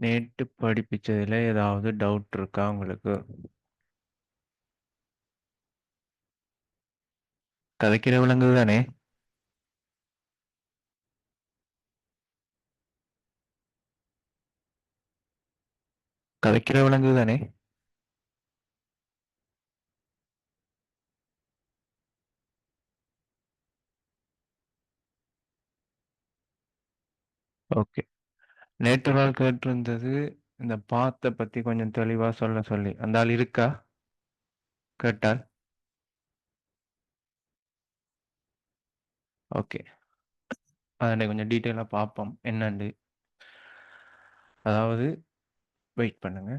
நேற்று படிப்பிச்சதுல ஏதாவது டவுட் இருக்கா உங்களுக்கு? கதைக்கிற விலங்குது தானே? கதைக்கிற விலங்குது தானே? ஓகே. நேற்று நாள் கேட்டிருந்தது இந்த பாத்தை பத்தி கொஞ்சம் தெளிவா சொல்ல சொல்லி. அந்த ஆள் இருக்கா? கேட்டால். ஓகே. அதனை கொஞ்சம் டீட்டெயிலாக பார்ப்போம் என்னண்டு. அதாவது வெயிட் பண்ணுங்க.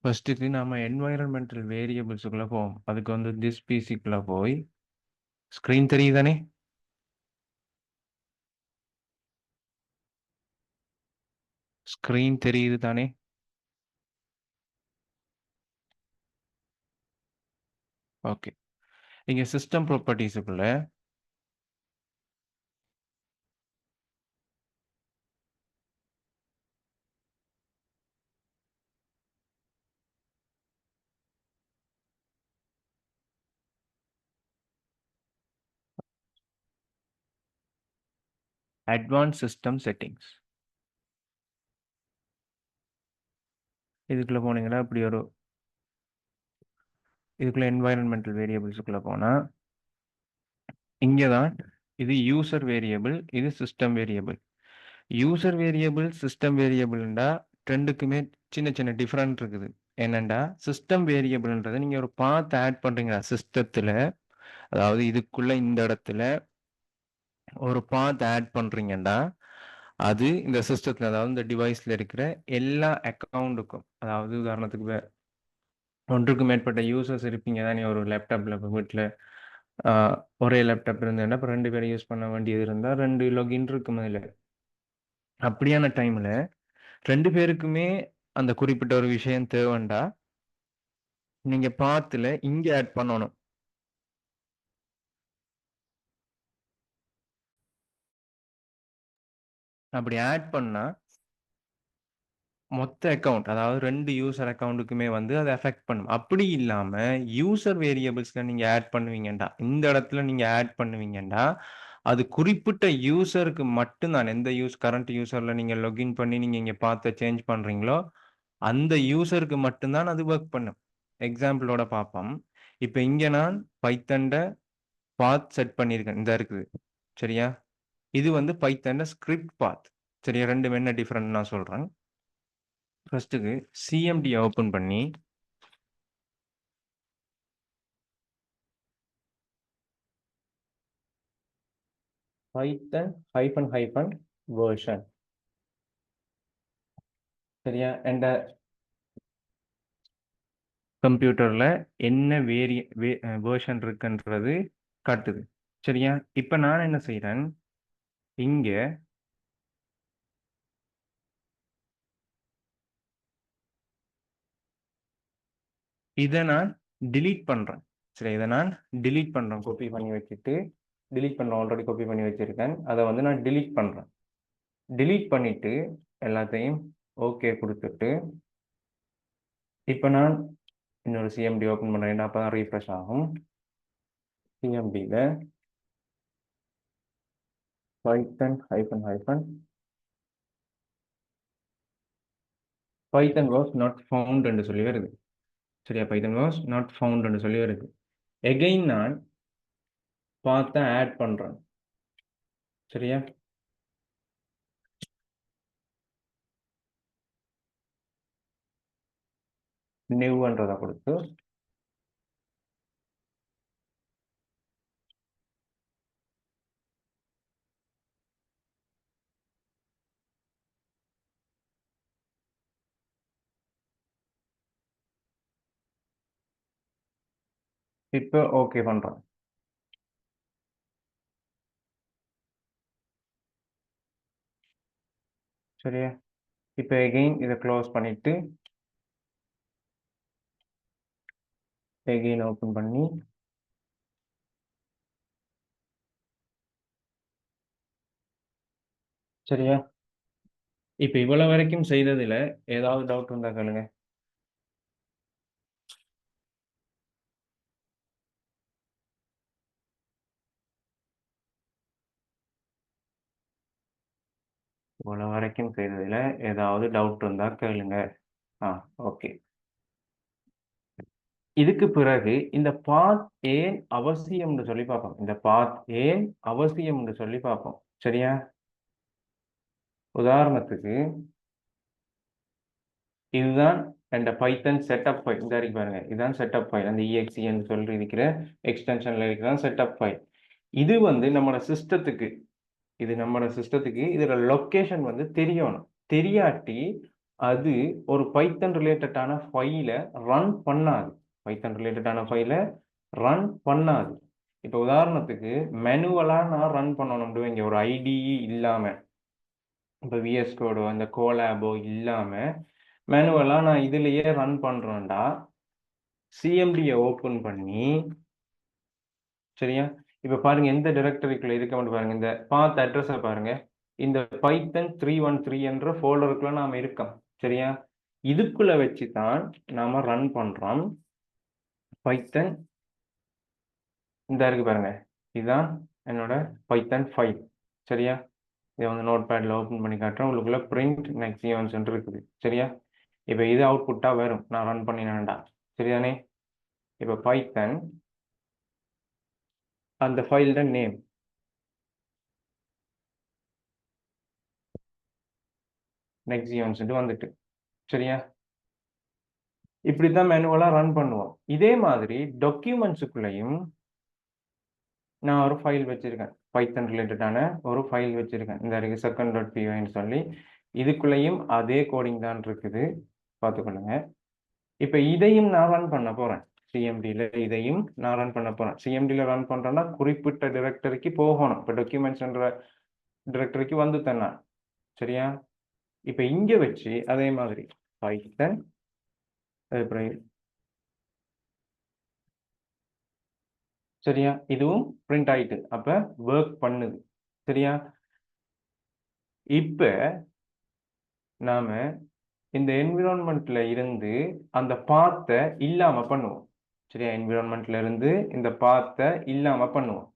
ஃபர்ஸ்ட்டுக்கு நாம என்வாயரன்மெண்டல் வேரியபிள்ஸுக்குள்ள போவோம். அதுக்கு வந்து திஸ் பிசிக்குள்ள போய் ஸ்க்ரீன் தெரியுதானே? ஸ்க்ரீன் தெரியுது தானே? ஓகே. இங்க சிஸ்டம் ப்ராப்பர்ட்டிஸுக்குள்ள அட்வான்ஸ் சிஸ்டம் செட்டிங்ஸ் இதுக்குள்ள போனீங்கன்னா இப்படி ஒரு இதுக்குள்ள என்வாயரன்மெண்டல் வேரியபிள்ஸுக்குள்ள போனா இங்கே தான் இது யூசர் வேரியபிள், இது system variable. User variable system வேரியபிள்ண்டா ரெண்டுக்குமே சின்ன சின்ன டிஃப்ரெண்ட் இருக்குது. என்னண்டா சிஸ்டம் வேரியபிள்ன்றது நீங்க ஒரு பாத் ஆட் பண்றீங்களா சிஸ்டத்துல, அதாவது இதுக்குள்ள இந்த இடத்துல ஒரு பாத் ஆட் பண்றீங்கன்னா அது இந்த சிஸ்டத்துல, அதாவது இந்த டிவைஸ்ல இருக்கிற எல்லா அக்கௌண்ட்டுக்கும், அதாவது உதாரணத்துக்கு ஒன்றுக்கு மேற்பட்ட யூசர்ஸ் இருப்பீங்க தானே ஒரு லேப்டாப்ல வீட்டில். ஒரே லேப்டாப் இருந்ததுன்னா இப்போ 2 பேரும் யூஸ் பண்ண வேண்டியது இருந்தால் 2 லாகின் இருக்கும் அதில். அப்படியான டைமில் 2 பேருக்குமே அந்த குறிப்பிட்ட ஒரு விஷயம் தேவைண்டா நீங்கள் பாத்தில் இங்கே ஆட் பண்ணணும். அப்படி ஆட் பண்ணால் மொத்த அக்கௌண்ட், அதாவது 2 யூசர் அக்கௌண்ட்டுக்குமே வந்து அதை எஃபெக்ட் பண்ணும். அப்படி இல்லாமல் யூசர் வேரியபிள்ஸில் நீங்கள் ஆட் பண்ணுவீங்கண்டா, இந்த இடத்துல நீங்கள் ஆட் பண்ணுவீங்கண்டா அது குறிப்பிட்ட யூசருக்கு மட்டும்தான். எந்த கரண்ட் யூசரில் நீங்கள் லொகின் பண்ணி நீங்கள் இங்கே பார்த்து சேஞ்ச் பண்ணுறீங்களோ அந்த யூசருக்கு மட்டும்தான் அது ஒர்க் பண்ணும். எக்ஸாம்பிளோட பார்ப்போம். இப்போ இங்கே நான் பைத்தண்ட பாத் செட் பண்ணியிருக்கேன், இந்த இருக்குது சரியா. இது வந்து பைத்தண்ட ஸ்கிரிப்ட் பாத் சரியா. ரெண்டும் என்ன டிஃப்ரெண்ட் நான் சொல்கிறேன். ஃபர்ஸ்ட்டுக்கு சிஎம்டி ஓப்பன் பண்ணி பைத்தன் ஹைஃபன் ஹைஃபன் வேர்ஷன் சரியா. என்ற கம்ப்யூட்டரில் என்ன வேர்ஷன் இருக்குன்றது காட்டுது சரியா. இப்போ நான் என்ன செய்கிறேன், இங்கே இதை நான் delete பண்ணுறேன் சரி. இதை நான் delete பண்ணுறேன், காப்பி பண்ணி வச்சுட்டு delete பண்ணுறேன். ஆல்ரெடி காப்பி பண்ணி வச்சுருக்கேன், அதை வந்து நான் delete பண்ணுறேன். delete பண்ணிவிட்டு எல்லாத்தையும் ஓகே கொடுத்துட்டு இப்போ நான் இன்னொரு சிஎம்டி ஓப்பன் பண்ணுறேன். அப்போ தான் ரீஃப்ரெஷ் ஆகும். சிஎம்டியில் python hyphen hyphen python was not found என்று சொல்லி வருது சரியா. பைத்தன் வாஸ் நாட் ஃபவுண்ட் என்று சொல்லி வருது. எகெயின் நான் பார்த்து ஆட் பண்ணுறேன் சரியா. நியூன்றதை கொடுத்து இப்போ ஓகே பண்ணுறேன் சரியா. இப்போ எகெயின் இதை க்ளோஸ் பண்ணிவிட்டு எகெயின் ஓப்பன் பண்ணி சரியா. இப்ப இவ்வளவு வரைக்கும் செய்ததுல ஏதாவது டவுட் இருந்தா கேளுங்க. இவ்வளவு வரைக்கும் செய்ததுல ஏதாவது டவுட் இருந்தா கேளுங்க. ஓகே. இதுக்கு பிறகு இந்த பாத் ஏன் அவசியம்னு சொல்லி பார்ப்போம். இந்த பாத் ஏன் அவசியம்னு சொல்லி பார்ப்போம். சரியா? உதாரணத்துக்கு இதுதான் இந்த பைத்தன் செட்டப் ஃபைல். இந்த இருக்கு பாருங்க, இதுதான் செட்டப் ஃபைல். அந்த EXE சொல்லி இருக்கிற எக்ஸ்டென்ஷன்ல இருக்கிற செட்டப் ஃபைல். இது வந்து நம்மளோட சிஸ்டத்துக்கு இதோட லொக்கேஷன் வந்து தெரியணும். தெரியாட்டி அது ஒரு பைத்தன் ரிலேட்டடான ஃபைலை ரன் பண்ணாது. இப்போ உதாரணத்துக்கு மேனுவலா நான் ரன் பண்ணணும், இங்க ஒரு ஐடிஇ இல்லாம, இப்போ விஎஸ் கோடோ அந்த கோலாபோ இல்லாம மேனுவலா நான் இதுலயே ரன் பண்றேன்டா, சிஎம்டியை ஓபன் பண்ணி, சரியா? இப்ப பாருங்க எந்த டைரக்டரிக்குள்ள இருக்க மட்டும் பாருங்க. இந்த பாத் அட்ரஸை பாருங்க. இந்த பைத்தன் 313 என்ற ஃபோல்டருக்குள்ள நாம இருக்கோம். சரியா? இதுக்குள்ள வச்சு தான் நாம ரன் பண்றோம் பைத்தன். இந்த இருக்கு பாருங்க, இதுதான் என்னோட பைத்தன் ஃபைல். சரியா? இதை வந்து நோட் பேட்ல ஓபன் பண்ணி காட்டுறேன். உங்களுக்குள்ள பிரிண்ட் நெக்ஸ்ட் ஈவென்ட்ஸ் இருக்குது. சரியா? இப்ப இது அவுட்புட்டா வரும் நான் ரன் பண்ணினேன்டா. சரிதானே? இப்ப பைத்தன் அந்த ஃபைலோட நேம் நெக்ஸ்ட் ஈவென்ட்ஸ் வந்துட்டு. சரியா? இப்படித்தான் மேனுவலா ரன் பண்ணுவோம். இதே மாதிரி டாக்குமெண்ட்ஸுக்குள்ளேயும் நான் ஒரு ஃபைல் வச்சிருக்கேன். பைத்தன் ரிலேட்டடான ஒரு ஃபைல் வச்சிருக்கேன். இந்த இருக்கு second.py சொல்லி. இதுக்குள்ளேயும் அதே கோடிங் தான் இருக்குது, பார்த்துக்கொள்ளுங்க. இப்ப இதையும் நான் ரன் பண்ண போறேன். சிஎம்டியில் இதையும் நான் ரன் பண்ண போறேன். சிஎம்டியில் ரன் பண்றேன்னா குறிப்பிட்ட டைரக்டரிக்கு போகணும். இப்போ டாக்குமெண்ட்ஸ்ன்ற டைரக்டரிக்கு வந்து தன்னா. சரியா? இப்ப இங்க வச்சு அதே மாதிரி பைத்தன் சரியா? இதுவும் பிரிண்ட் ஆயிட்டு அப்ப ஒர்க் பண்ணுது. சரியா? இப்ப நாம இந்த என்விரான்மெண்ட்ல இருந்து அந்த பாத்தை இல்லாம பண்ணுவோம். சரியா? என்விரான்மெண்ட்ல இருந்து இந்த பாத்தை இல்லாம பண்ணுவோம்.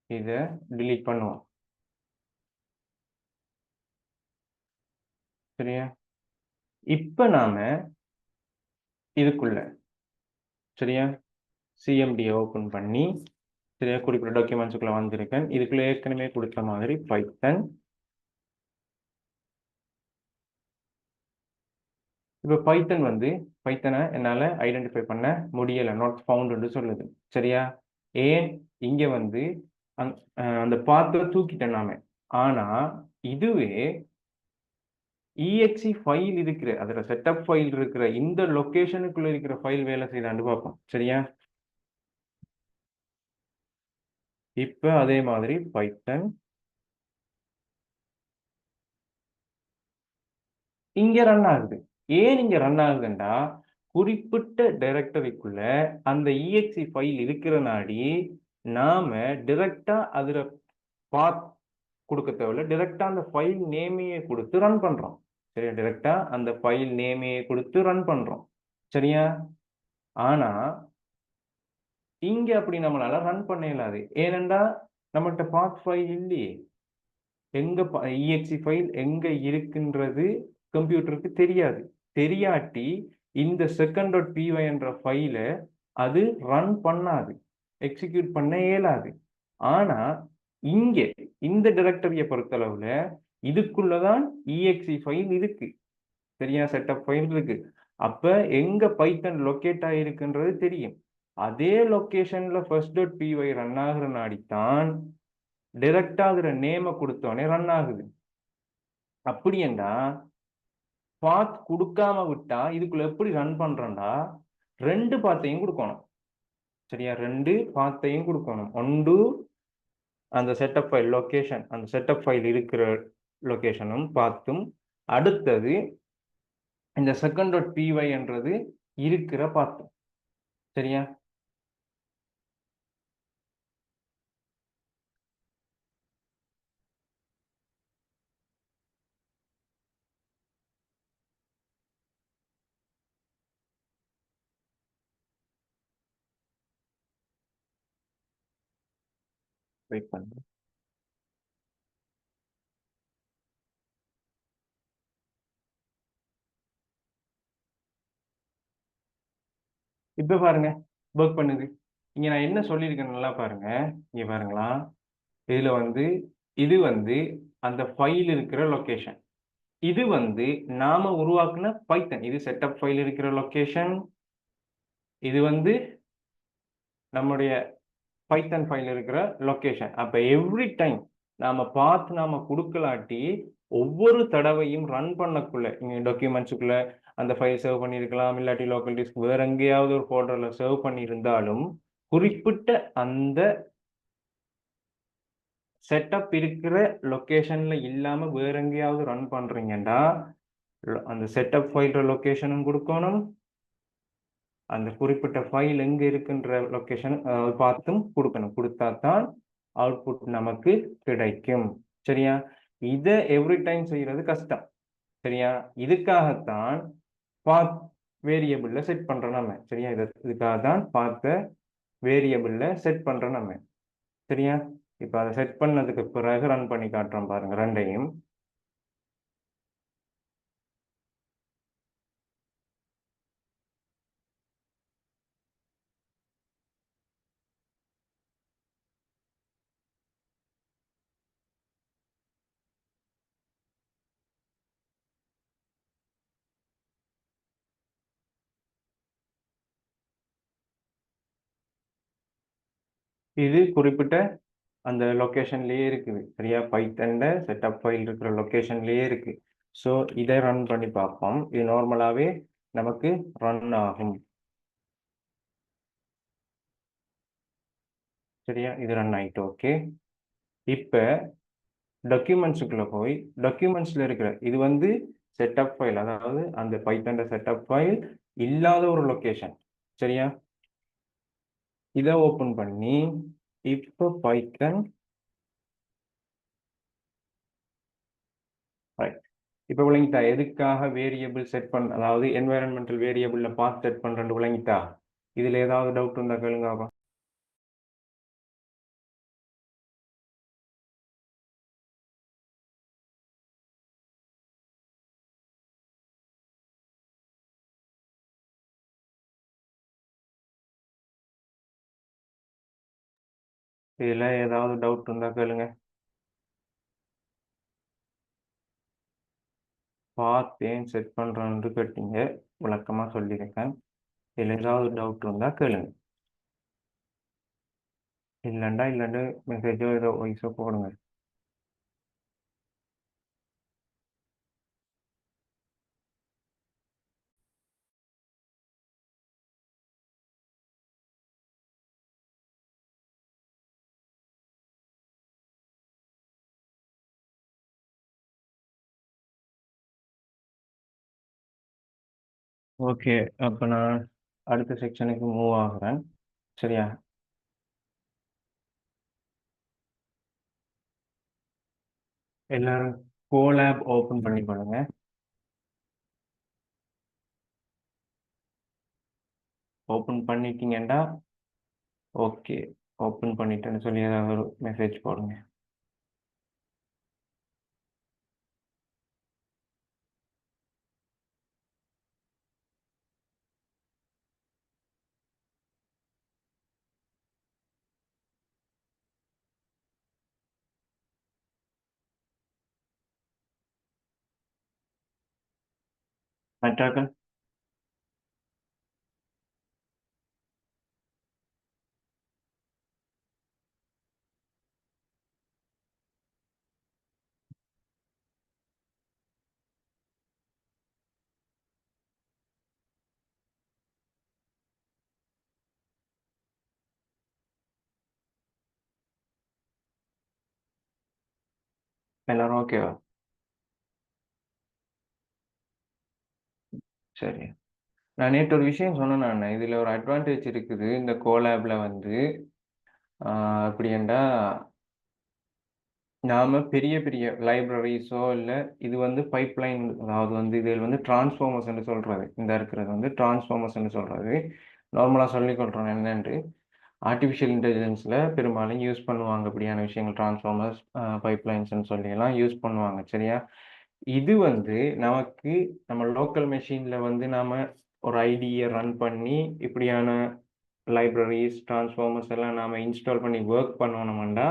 இத டிலீட் பண்ணுவோம். சரியா? இப்ப நாம இதுக்குள்ள, சரியா, சிஎம்டியை ஓபன் பண்ணி, சரியா, குறிப்பிட்ட டாக்குமெண்ட்ஸுக்குள்ள வந்திருக்கேன். இதுக்குள்ள ஏற்கனவே கொடுத்த மாதிரி பைத்தன். இப்போ பைத்தன் வந்து பைத்தனை என்னால ஐடென்டிஃபை பண்ண முடியல, நாட் ஃபவுண்ட்னு சொல்லுது. சரியா? ஏன்? இங்க வந்து அந்த பாத்தை தூக்கிட்டேன் நாம. ஆனா இதுவே EXE ஃபைல் இருக்கிற அதோட செட்டப் ஃபைல் இருக்கிற இந்த லொகேஷனுக்குள்ள இருக்கிற ஃபைல் வேலை செய்தாண்டு பார்ப்போம். சரியா? இப்ப அதே மாதிரி பைத்தன் இங்க ரன் ஆகுது. ஏன் இங்க ரன் ஆகுதுண்டா, குறிப்பிட்ட டைரக்டரிக்குள்ள அந்த EXE ஃபைல் இருக்கிற நாடி நாம டைரக்டா அதுல பாத் கொடுக்க தேவையில்ல, டைரக்டா அந்த ஃபைல் நேமையே கொடுத்து ரன் பண்றோம். சரியா? டைரக்டா அந்த ஃபைல் நேமையே கொடுத்து ரன் பண்றோம். சரியா? ஆனா இங்க அப்படி நம்மளால ரன் பண்ண இயலாது. ஏனென்றா நம்மகிட்ட பாத் ஃபைல் இல்லையே. எங்க EXE ஃபைல் எங்க இருக்குன்றது கம்ப்யூட்டருக்கு தெரியாது. தெரியாட்டி இந்த second.py என்ற ஃபைலை அது ரன் பண்ணாது, எக்ஸிக்யூட் பண்ண இயலாது. ஆனா இங்க இந்த டைரக்டரியை பொறுத்தளவுல இதுக்குள்ளதான் EXE ஃபைல் இருக்கு. சரியா? செட்டப் ஃபைல் இருக்கு. அப்ப எங்க பைத்தன் லொக்கேட் ஆயிருக்குன்றது தெரியும். அதே லொகேஷன்ல first.py ரன் ஆகுற நாடித்தான் டைரக்டா அதுல நேம கொடுத்தோடனே ரன் ஆகுது. அப்படி என்றா பாத் கொடுக்காம விட்டா இதுக்குள்ள எப்படி ரன் பண்றோம்டா, ரெண்டு பாத்தையும் கொடுக்கணும். சரியா? ரெண்டு பாத்தையும் கொடுக்கணும். ஒன்று அந்த செட்டப் ஃபைல் லொகேஷன், அந்த செட்டப் ஃபைல் இருக்கிற லொகேஷனும் பார்த்தும், அடுத்தது இந்த second.py என்றது இருக்கிற பார்த்தும். சரியா? வெயிட் பண்ணுங்க. இப்ப பாருங்க ஒர்க் பண்ணுது. இங்க நான் என்ன சொல்லியிருக்கேன் நல்லா பாருங்க. இங்க பாருங்களா? இதுல வந்து இது வந்து அந்த ஃபைல் இருக்கிற லொகேஷன். இது வந்து நாம உருவாக்குன பைத்தன். இது செட்டப் ஃபைல் இருக்கிற லொகேஷன். இது வந்து நம்முடைய பைத்தன் ஃபைல் இருக்கிற லொகேஷன். அப்ப எவ்ரி டைம் நாம குடுக்கலாட்டி ஒவ்வொரு தடவையும் ரன் பண்ணக்குள்ள இங்க டாக்குமெண்ட்ஸ்க்குள்ள அந்த ஃபைல் சேவ் பண்ணியிருக்கலாம். இல்லாட்டி லோக்கல் டிஸ்க் வேற எங்கேயாவது ஒரு ஃபோல்டர்ல சேவ் பண்ணியிருந்தாலும் குறிப்பிட்ட அந்த செட்டப் இருக்கிற லொகேஷன்ல இல்லாம வேற எங்கேயாவது ரன் பண்றீங்கன்னா அந்த செட்டப் ஃபைல் லொகேஷனும் கொடுக்கணும். அந்த குறிப்பிட்ட ஃபைல் எங்க இருக்குன்ற லொகேஷன் பார்த்தும் கொடுக்கணும். கொடுத்தா தான் அவுட்புட் நமக்கு கிடைக்கும். சரியா? இதை எவ்ரி டைம் செய்யறது கஷ்டம். சரியா? இதுக்காகத்தான் பாத் வேரியபிள்ல செட் பண்றோம் நம்ம. சரியா? இதுக்காக தான் பார்த்த வேரியபிள்ல செட் பண்றோம் நம்ம. சரியா? இப்ப அதை செட் பண்ணதுக்கு பிறகு ரன் பண்ணி காட்டுறோம் பாருங்க ரெண்டையும். இது குறிப்பிட்ட அந்த லொகேஷன்லயே இருக்குது. சரியா? பைத்தன்ல செட்டப் ஃபைல் இருக்கிற லொகேஷன்லயே இருக்கு. ஸோ இதை ரன் பண்ணி பார்ப்போம். இது நார்மலாவே நமக்கு ரன் ஆகும். சரியா? இது ரன் ஆயிட்டு. ஓகே. இப்ப டாக்குமெண்ட்ஸுக்குள்ள போய் டாக்குமெண்ட்ஸ்ல இருக்கிற இது வந்து செட்டப் ஃபைல், அதாவது அந்த பைத்தன்ல செட்டப் ஃபைல் இல்லாத ஒரு லொகேஷன். சரியா? இதை ஓபன் பண்ணி இப்போ பைத்தன் இப்ப விளங்கிட்டா எதுக்காக வேரியபிள் செட் பண்ண, அதாவது என்வைரன்மெண்டல் வேரியபிள்ல பாத் செட் பண்றேன்னு விளங்கிட்டா? இதுல ஏதாவது டவுட் இருந்தா கேளுங்க பாப்பா. இதுல ஏதாவது டவுட் இருந்தா கேளுங்க. பாத் ஏன் செட் பண்றேன்னு கேட்டீங்க, விளக்கமா சொல்லியிருக்கேன். இதுல ஏதாவது டவுட் இருந்தா கேளுங்க. இல்லைன்னா மெசேஜோ ஏதோ வாய்ஸோ போடுங்க. ஓகே, அப்ப நான் அடுத்த செக்ஷனுக்கு மூவ் ஆகுறேன். சரியா? எல்லாரும் கோலாப் ஓபன் பண்ணி பாருங்க. ஓபன் பண்ணிட்டீங்கன்னா ஓகே, ஓபன் பண்ணிட்டேன்னு சொல்லி ஏதாவது ஒரு மெசேஜ் போடுங்க. மற்றாக்கள் எல்லாரும் ஓகேவா? சரி. நான் நேற்று ஒரு விஷயம் சொன்னேன். நான் இதுல ஒரு அட்வான்டேஜ் இருக்குது இந்த கோலாப்ல வந்து. அப்படின்னா நாம பெரிய பெரிய லைப்ரரிஸோ இல்லை இது வந்து பைப்லைன், அதாவது வந்து இதில் வந்து டிரான்ஸ்ஃபார்மர்ஸ்ன்னு சொல்றது, இந்த இருக்கிறது வந்து டிரான்ஸ்ஃபார்மர்ஸ்ன்னு சொல்றது. நார்மலாக சொல்லிக் கொள்றோம் என்னன்று. ஆர்டிஃபிஷியல் இன்டெலிஜென்ஸில் பெரும்பாலும் யூஸ் பண்ணுவாங்க இப்படியான விஷயங்கள் டிரான்ஸ்ஃபார்மர்ஸ் பைப்லைன்ஸ்னு சொல்லியெல்லாம் யூஸ் பண்ணுவாங்க சரியா. இது வந்து நமக்கு நம்ம லோக்கல் மெஷினில் வந்து நாம் ஒரு ஐடியை ரன் பண்ணி இப்படியான லைப்ரரிஸ் டிரான்ஸ்ஃபார்மர்ஸ் எல்லாம் நாம் இன்ஸ்டால் பண்ணி ஒர்க் பண்ணணும்னா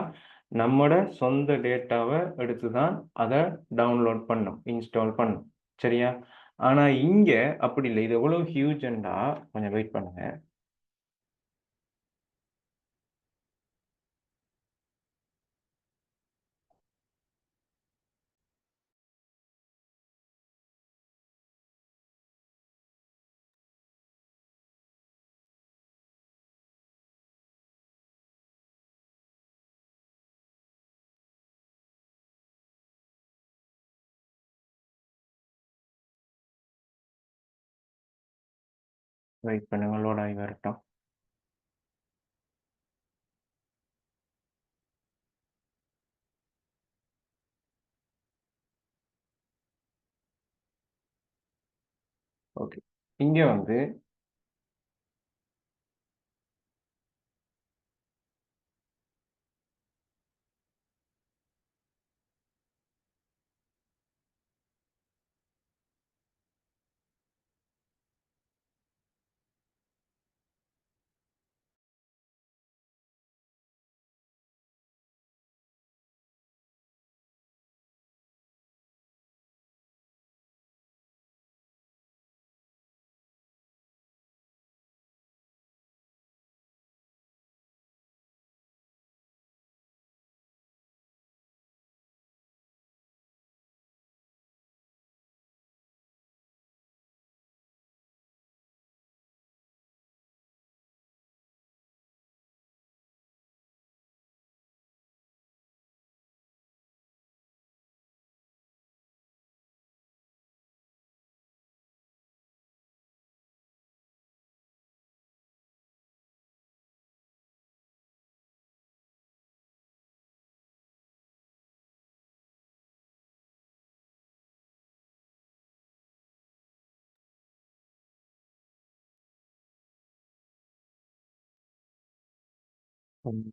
நம்மளோட சொந்த டேட்டாவை எடுத்து தான் அதை டவுன்லோட் பண்ணும் இன்ஸ்டால் பண்ணும் சரியா. ஆனால் இங்கே அப்படி இல்லை. இது எவ்வளோ ஹியூஜ்ண்டா கொஞ்சம் வெயிட் பண்ணுங்க. வெயிட் பண்ணுங்க, லோட் ஆகி வரட்டும். ஓகே, இங்கே வந்து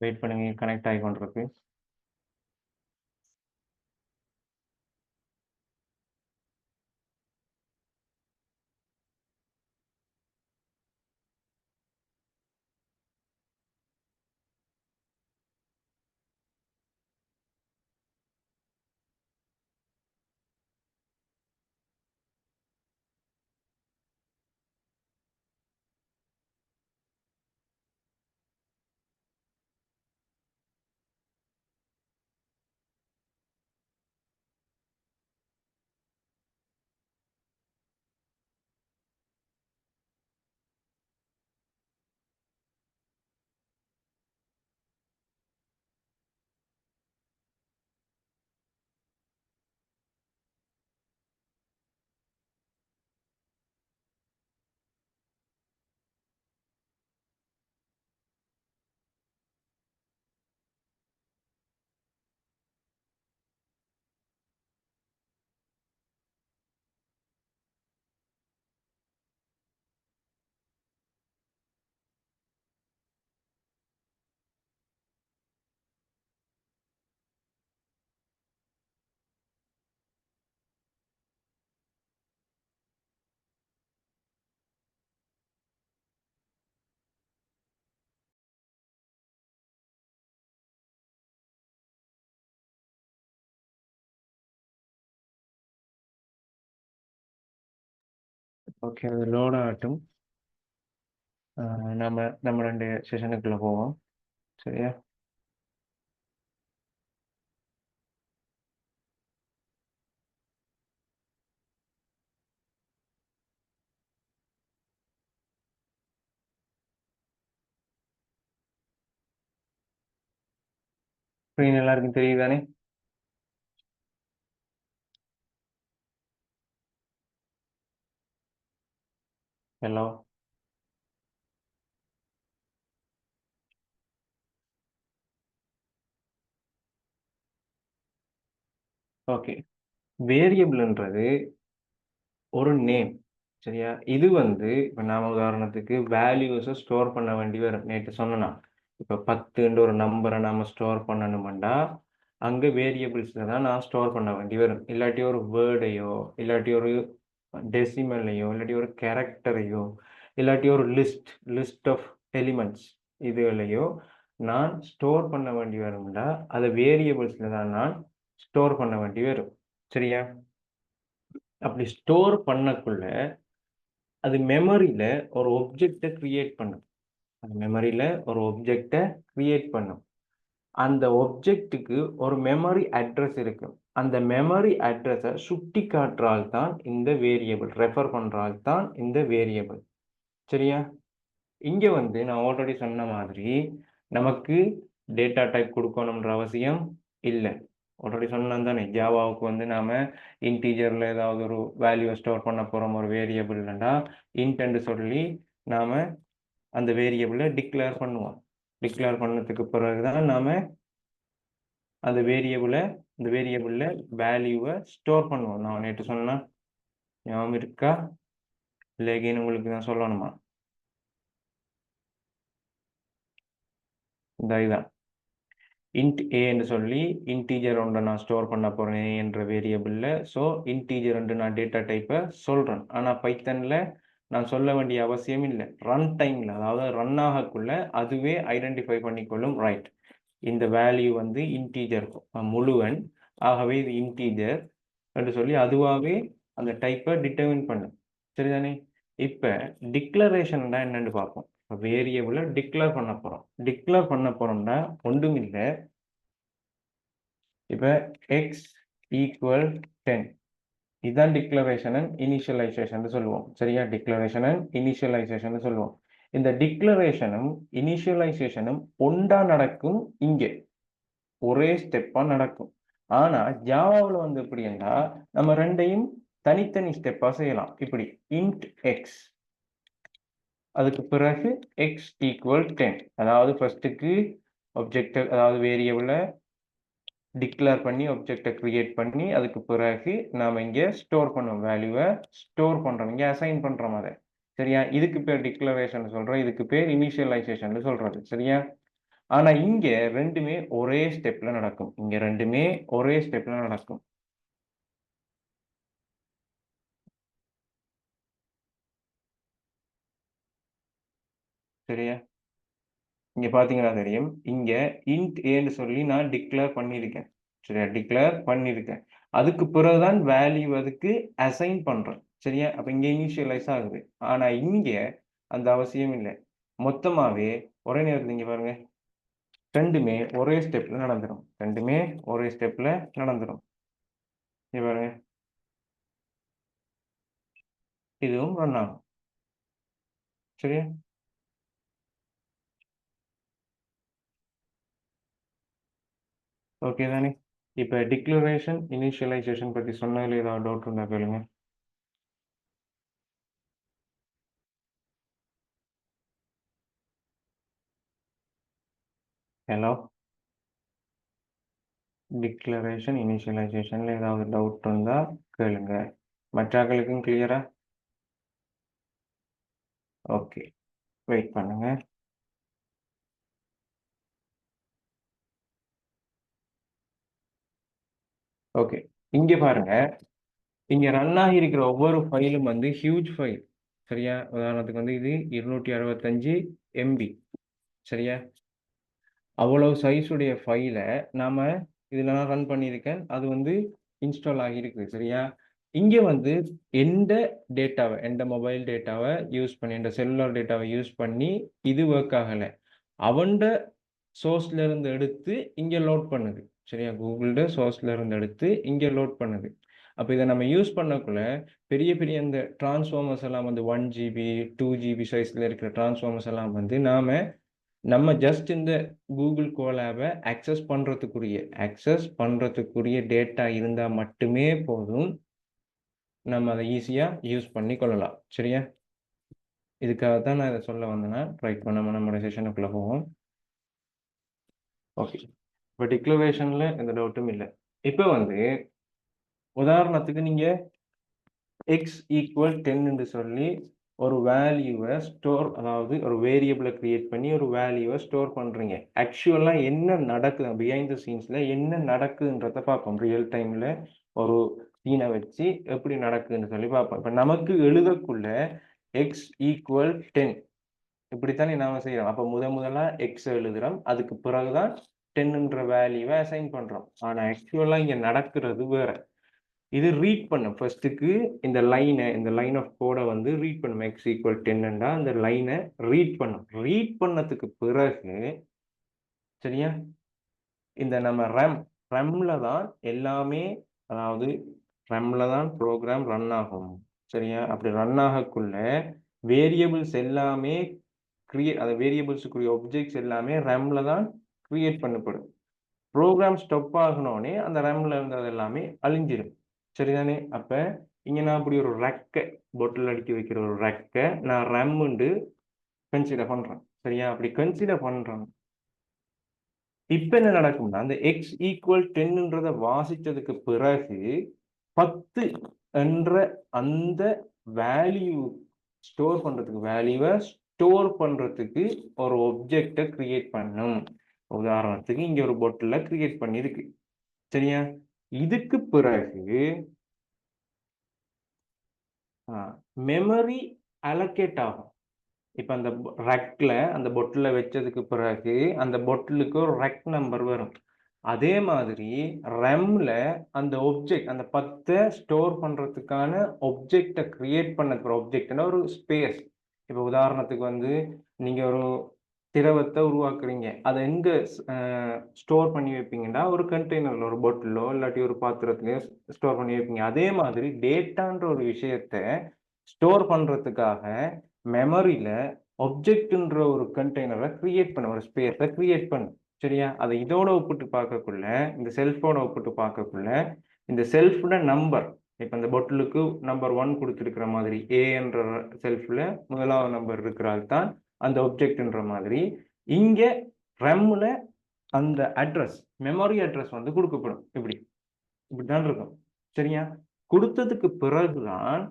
வெயிட் பண்ணுங்க, கனெக்ட் ஆகி கொண்டிருக்கு. ஓகே, அது லோட் ஆகட்டும். நம்ம ரெண்டு செஷனுக்குள்ள போவோம் சரியா. ஸ்க்ரீன் எல்லாருக்கும் தெரியுதானே? Hello, okay. வேரியபிள்ன்றது ஒரு நேம் சரியா. இது வந்து இப்போ நாம உதாரணத்துக்கு வேல்யூஸை ஸ்டோர் பண்ண வேண்டி வரும். நேற்று சொன்னேன், இப்போ 10ன்ற ஒரு நம்பரை நம்ம ஸ்டோர் பண்ணணுமெண்டா அங்கே வேரியபிள்ஸில் தான் நான் ஸ்டோர் பண்ண வேண்டி வரும். இல்லாட்டி ஒரு வேர்டையோ, இல்லாட்டி ஒரு டெசிமலையோ, இல்லாட்டி ஒரு கேரக்டரையோ, இல்லாட்டி ஒரு லிஸ்ட் ஆஃப் எலிமெண்ட்ஸ் இதுகளையோ நான் ஸ்டோர் பண்ண வேண்டி வரும்டா அதை வேரியபிள்ஸில் தான் நான் ஸ்டோர் பண்ண வேண்டி வரும். சரியா? அப்படி ஸ்டோர் பண்ணக்குள்ள அது மெமரியில் ஒரு ஒப்ஜெக்டை கிரியேட் பண்ணும். அந்த மெமரியில் ஒரு ஒப்ஜெக்டை கிரியேட் பண்ணும். அந்த ஒப்ஜெக்ட்டுக்கு ஒரு மெமரி அட்ரஸ் இருக்கு. அந்த மெமரி அட்ரஸை சுட்டி காட்டுறால் தான் இந்த வேரியபிள், ரெஃபர் பண்ணுறால் தான் இந்த வேரியபிள். சரியா? இங்கே வந்து நான் ஆல்ரெடி சொன்ன மாதிரி நமக்கு டேட்டா டைப் கொடுக்கணுன்ற அவசியம் இல்லை. ஆல்ரெடி சொன்னேன் தானே, ஜாவாவுக்கு வந்து நாம் இன்டீஜரில் ஏதாவது ஒரு வேல்யூவை ஸ்டோர் பண்ண போகிறோம் ஒரு வேரியபிள்னா இன்டென்ட் சொல்லி நாம் அந்த வேரியபிளை டிக்ளேர் பண்ணுவோம். டிக்ளேர் பண்ணதுக்கு பிறகு தான் நாம் அந்த வேரியபிளில் வேல்யூவை ஸ்டோர் பண்ணுவோம். நான் நேற்று சொன்னேன், ஞாபகம் இருக்கா? இல்லைன்னு உங்களுக்கு நான் சொல்லணுமா? இந்த இதுதான் இன்ட் ஏன்னு சொல்லி இன்டீஜர் ஒன்றை நான் ஸ்டோர் பண்ண போகிறேன் என்ற வேரியபிளில். ஸோ இன்டீஜர் ஒன்று நான் டேட்டா டைப்பை சொல்கிறேன். ஆனால் பைத்தனில் நான் சொல்ல வேண்டிய அவசியம் இல்லை. ரன் டைமில், அதாவது ரன் ஆகக்குள்ள அதுவே ஐடென்டிஃபை பண்ணிக்கொள்ளும். ரைட், இந்த வேல்யூ வந்து இன்டீஜர் முழுவன், ஆகவே இது இன்டீஜர் என்று சொல்லி அதுவாகவே அந்த டைப்பை டிட்டர்மின் பண்ணும். சரிதானே? இப்போ டிக்ளரேஷன் தான் என்னென்னு பார்ப்போம். இப்போ வேரியபிளை டிக்ளேர் பண்ண போகிறோம். டிக்ளேர் பண்ண போகிறோம்னா ஒன்றும் இல்லை. இப்போ எக்ஸ் ஈக்குவல் 10 இதுதான் டிக்ளரேஷன் அண்ட் இனிஷியலைசேஷன் சொல்லுவோம். சரியா? டிக்ளரேஷன் அண்ட் இனிஷியலைசேஷன் சொல்லுவோம். இந்த டிக்ளரேஷனும் இனிஷியலைசேஷனும் ஒன்றா நடக்கும். இங்கே ஒரே ஸ்டெப்பா நடக்கும். ஆனா ஜாவாவில் வந்து எப்படின்னா நம்ம ரெண்டையும் தனித்தனி ஸ்டெப்பா செய்யலாம். இப்படி இன்ட் எக்ஸ், அதுக்கு பிறகு எக்ஸ் ஈக்குவல் 10, அதாவது ஃபர்ஸ்ட்டுக்கு ஆப்ஜெக்ட், அதாவது வேரியபிளை டிக்ளேர் பண்ணி ஆப்ஜெக்டை கிரியேட் பண்ணி அதுக்கு பிறகு நாம் இங்கே ஸ்டோர் பண்ணுவோம். வேல்யூவை ஸ்டோர் பண்ணுறோம், இங்கே அசைன் பண்ணுறோம் அதை. சரியா? இதுக்கு பேர் டிக்ளரேஷன் சொல்கிறோம், இதுக்கு பேர் இனிஷியலைசேஷன் சொல்கிறது. சரியா? ஆனால் இங்கே ரெண்டுமே ஒரே ஸ்டெப்பில் நடக்கும். இங்கே ரெண்டுமே ஒரே ஸ்டெப்பில் நடக்கும். சரியா? இங்கே பார்த்தீங்கன்னா தெரியும், இங்கே இன்ட் ஏன்னு சொல்லி நான் டிக்ளேர் பண்ணியிருக்கேன். சரியா? டிக்ளேர் பண்ணியிருக்கேன். அதுக்கு பிறகுதான் வேல்யூ அதுக்கு அசைன் பண்ணுறேன். சரியா? அப்போ இங்கே இனிஷியலைஸ் ஆகுது. ஆனால் இங்கே அந்த அவசியம் இல்லை. மொத்தமாகவே ஒரே நேரத்தில் இங்கே பாருங்க, ரெண்டுமே ஒரே ஸ்டெப்பில் நடந்துடும். ரெண்டுமே ஒரே ஸ்டெப்பில் நடந்துடும். இங்கே பாருங்க, இதுவும் ரன் ஆகும். சரியா? ஓகே தானே? இப்போ டிக்ளரேஷன் இனிஷியலைசேஷன் பற்றி சொன்னதில் ஏதாவது டவுட் இருந்தால் கேளுங்க. ஹலோ, டிக்ளரேஷன் இனிஷியலைசேஷனில் ஏதாவது டவுட் இருந்தால் கேளுங்க. மற்றாக்களுக்கும் கிளியரா? ஓகே, வெயிட் பண்ணுங்க. ஓகே, இங்கே பாருங்க, இங்கே ரன் ஆகி இருக்கிற ஒவ்வொரு ஃபைலும் வந்து ஹியூஜ் ஃபைல். சரியா? உதாரணத்துக்கு வந்து இது 265 MB. சரியா? அவ்வளவு சைஸுடைய ஃபைலை நாம் இதில் நான் ரன் பண்ணியிருக்கேன். அது வந்து இன்ஸ்டால் ஆகியிருக்கு. சரியா? இங்கே வந்து எந்த டேட்டாவை, எந்த மொபைல் டேட்டாவை யூஸ் பண்ணி, எந்த செல்லுலார் டேட்டாவை யூஸ் பண்ணி இது ஒர்க் ஆகலை, அவன்ட சோர்ஸ்ல இருந்து எடுத்து இங்கே லோட் பண்ணுது. சரியா? கூகுளோட சோர்ஸ்ல இருந்து எடுத்து இங்கே லோட் பண்ணுது. அப்போ இதை நம்ம யூஸ் பண்ணக்குள்ள பெரிய பெரிய இந்த டிரான்ஸ்ஃபார்மர்ஸ் எல்லாம் வந்து 1 GB 2 GB சைஸில் இருக்கிற டிரான்ஸ்ஃபார்மர்ஸ் எல்லாம் வந்து நம்ம ஜஸ்ட் இந்த கூகுள் கோலாபை ஆக்சஸ் பண்ணுறதுக்குரிய டேட்டா இருந்தால் மட்டுமே போதும், நம்ம அதை ஈஸியாக யூஸ் பண்ணி கொள்ளலாம். சரியா? இதுக்காக தான் நான் இதை சொல்ல வந்தேன்னா, ரைட் பண்ண நம்மளோட செஷனுக்குள்ளே போவோம். ஓகே, இப்போ டிக்ளரேஷனில் எந்த டவுட்டும் இல்லை. இப்போ வந்து உதாரணத்துக்கு நீங்கள் எக்ஸ் ஈக்குவல் 10 என்று சொல்லி ஒரு வேல்யூவை ஸ்டோர், அதாவது ஒரு வேரியபிளை கிரியேட் பண்ணி ஒரு வேல்யூவை ஸ்டோர் பண்ணுறீங்க. ஆக்சுவலாக என்ன நடக்குது பிஹைண்ட் த சீன்ஸில் என்ன நடக்குதுன்றத பார்ப்போம். ரியல் டைமில் ஒரு சீனை வச்சு எப்படி நடக்குதுன்னு சொல்லி பார்ப்போம். இப்போ நமக்கு எழுதக்குள்ள எக்ஸ் ஈக்குவல் 10 இப்படித்தானே நாம செய்யறோம். அப்போ முதலா எக்ஸ் எழுதுறோம், அதுக்கு பிறகுதான் 10ன்ற வேல்யூவை அசைன் பண்றோம். ஆனா ஆக்சுவலா இங்க நடக்கிறது வேற. இது ரீட் பண்ணும். ஃபர்ஸ்ட்டுக்கு இந்த லைன் ஆஃப் கோடை வந்து ரீட் பண்ணும். எக்ஸ் ஈக்குவல் 10ண்டா அந்த லைனை ரீட் பண்ணும். ரீட் பண்ணதுக்கு பிறகு சரியா, இந்த நம்ம ரெம்ல தான் எல்லாமே, அதாவது ரெம்ல தான் ப்ரோக்ராம் ரன் ஆகும். சரியா, அப்படி ரன் ஆகக்குள்ள வேரியபிள்ஸ் எல்லாமே அந்த வேரியபிள்ஸுக்குரிய ஒப்ஜெக்ட்ஸ் எல்லாமே ரேம்ல தான் கிரியேட் பண்ணப்படும். ப்ரோக்ராம் ஸ்டாப் ஆகணும்னே அந்த ரேம்ல இருந்தது எல்லாமே அழிஞ்சிடும். சரிதானே? அப்ப இங்க நான் அப்படி ஒரு ரெக்கை பொட்டில் அடிக்க வைக்கிற ஒரு ரெக்கை நான் ரேம்ண்டு கன்சிடர் பண்றேன். சரியா, அப்படி கன்சிடர் பண்றேன். இப்ப என்ன நடக்கும்னா அந்த எக்ஸ் ஈக்குவல் 10ன்றதை வாசிச்சதுக்கு பிறகு 10 என்ற அந்த வேல்யூ ஸ்டோர் பண்றதுக்கு, வேல்யூவை ஸ்டோர் பண்றதுக்கு ஒரு ஒப்ஜெக்டை கிரியேட் பண்ணும். உதாரணத்துக்கு இங்க ஒரு பொட்டில் கிரியேட் பண்ணிருக்கு. சரியா, இதுக்கு பிறகு மெமரி அலோகேட் ஆகும். இப்ப அந்த ரெக்ல அந்த பொட்டில் வச்சதுக்கு பிறகு அந்த பொட்டிலுக்கு ஒரு ரெக் நம்பர் வரும். அதே மாதிரி ரெம்ல அந்த ஒப்ஜெக்ட் அந்த 10 ஸ்டோர் பண்றதுக்கான ஒப்ஜெக்டை கிரியேட் பண்ண ஒப்ஜெக்ட்னா ஒரு ஸ்பேஸ். இப்போ உதாரணத்துக்கு வந்து நீங்க ஒரு திரவத்தை உருவாக்குறீங்க, அதை எங்க ஸ்டோர் பண்ணி வைப்பீங்கன்னா ஒரு கண்டெய்னர்ல, ஒரு பொட்டிலோ இல்லாட்டி ஒரு பாத்திரத்திலயோ ஸ்டோர் பண்ணி வைப்பீங்க. அதே மாதிரி டேட்டான்ற ஒரு விஷயத்தை ஸ்டோர் பண்றதுக்காக மெமரியில ஆப்ஜெக்ட்ன்ற ஒரு கண்டெய்னரை கிரியேட் பண்ண, ஒரு ஸ்பேஸை கிரியேட் பண்ணு. சரியா, அதை இதோட ஒப்பிட்டு பார்க்கக்குள்ள, இந்த செல்ஃபோட ஒப்பிட்டு பார்க்கக்குள்ள இந்த செல்ஃபோட நம்பர், இப்ப இந்த பொட்டிலுக்கு நம்பர் 1 கொடுத்திருக்கிற மாதிரி ஏ என்ற செல்ஃப்ல முதலாவது நம்பர் இருக்கிறால் தான் அந்த ஆப்ஜெக்ட்ன்ற மாதிரி இங்க ரெம்ல அந்த அட்ரஸ், மெமரி அட்ரஸ் வந்து கொடுக்கப்படும். இப்படிதான் இருக்கும். சரியா, கொடுத்ததுக்கு பிறகுதான்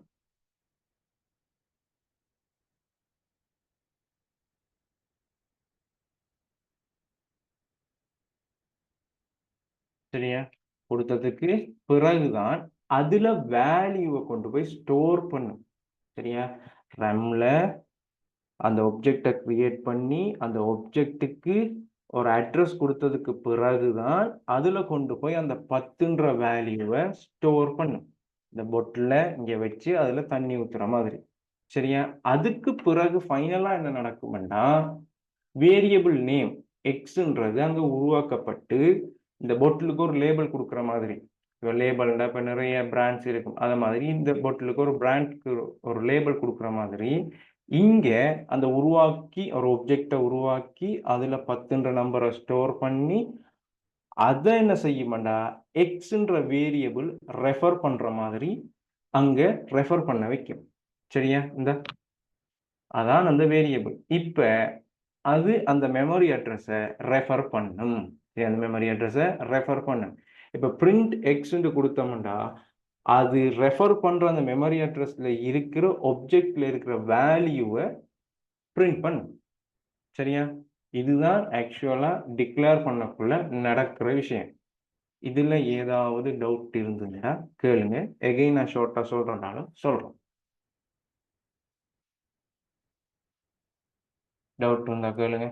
சரியா, கொடுத்ததுக்கு பிறகுதான் அதுல வேல்யூவை கொண்டு போய் ஸ்டோர் பண்ணும். சரியா, ரெம்ல அந்த ஒப்ஜெக்டை கிரியேட் பண்ணி அந்த ஒப்ஜெக்ட்டுக்கு ஒரு அட்ரஸ் கொடுத்ததுக்கு பிறகுதான் அதுல கொண்டு போய் அந்த 10ன்ற வேல்யூவை ஸ்டோர் பண்ணும். இந்த பொட்டில் இங்க வச்சு அதுல தண்ணி ஊத்துற மாதிரி. சரியா, அதுக்கு பிறகு ஃபைனலா என்ன நடக்கும்னா வேரியபிள் நேம் எக்ஸ்ன்றது அங்க உருவாக்கப்பட்டு இந்த பொட்டிலுக்கு ஒரு லேபிள் கொடுக்குற மாதிரி. இப்போ லேபிள்னா இப்போ நிறைய பிராண்ட்ஸ் இருக்கும், அது மாதிரி இந்த பொட்டிலுக்கு ஒரு பிராண்ட்க்கு ஒரு லேபிள் கொடுக்குற மாதிரி இங்க அந்த உருவாக்கி ஒரு ஒப்ஜெக்டை உருவாக்கி அதுல 10ன்ற நம்பரை ஸ்டோர் பண்ணி அதை என்ன செய்யுமாண்டா எக்ஸ்ன்ற வேரியபிள் ரெஃபர் பண்ற மாதிரி அங்க ரெஃபர் பண்ண வைக்கும். சரியா, இந்த அதான் அந்த வேரியபிள். இப்ப அது அந்த மெமரி அட்ரஸை ரெஃபர் பண்ணும். அந்த மெமரி அட்ரஸை ரெஃபர் பண்ணும். இப்ப பிரிண்ட் எக்ஸ்ன்னு கொடுத்தோம்னா அது ரெஃபர் பண்ற அந்த மெமரி அட்ரஸ்ல இருக்கிற ஒப்ஜெக்ட்ல இருக்கிற வேல்யூவை பிரிண்ட் பண்ணும். சரியா, இதுதான் ஆக்சுவலா டிக்ளேர் பண்ணக்குள்ள நடக்கிற விஷயம். இதுல ஏதாவது டவுட் இருந்ததுன்னா கேளுங்க. எகைன் நான் ஷார்ட்டா சொல்றேன்னாலும் சொல்றேன். டவுட் இருந்தா கேளுங்க.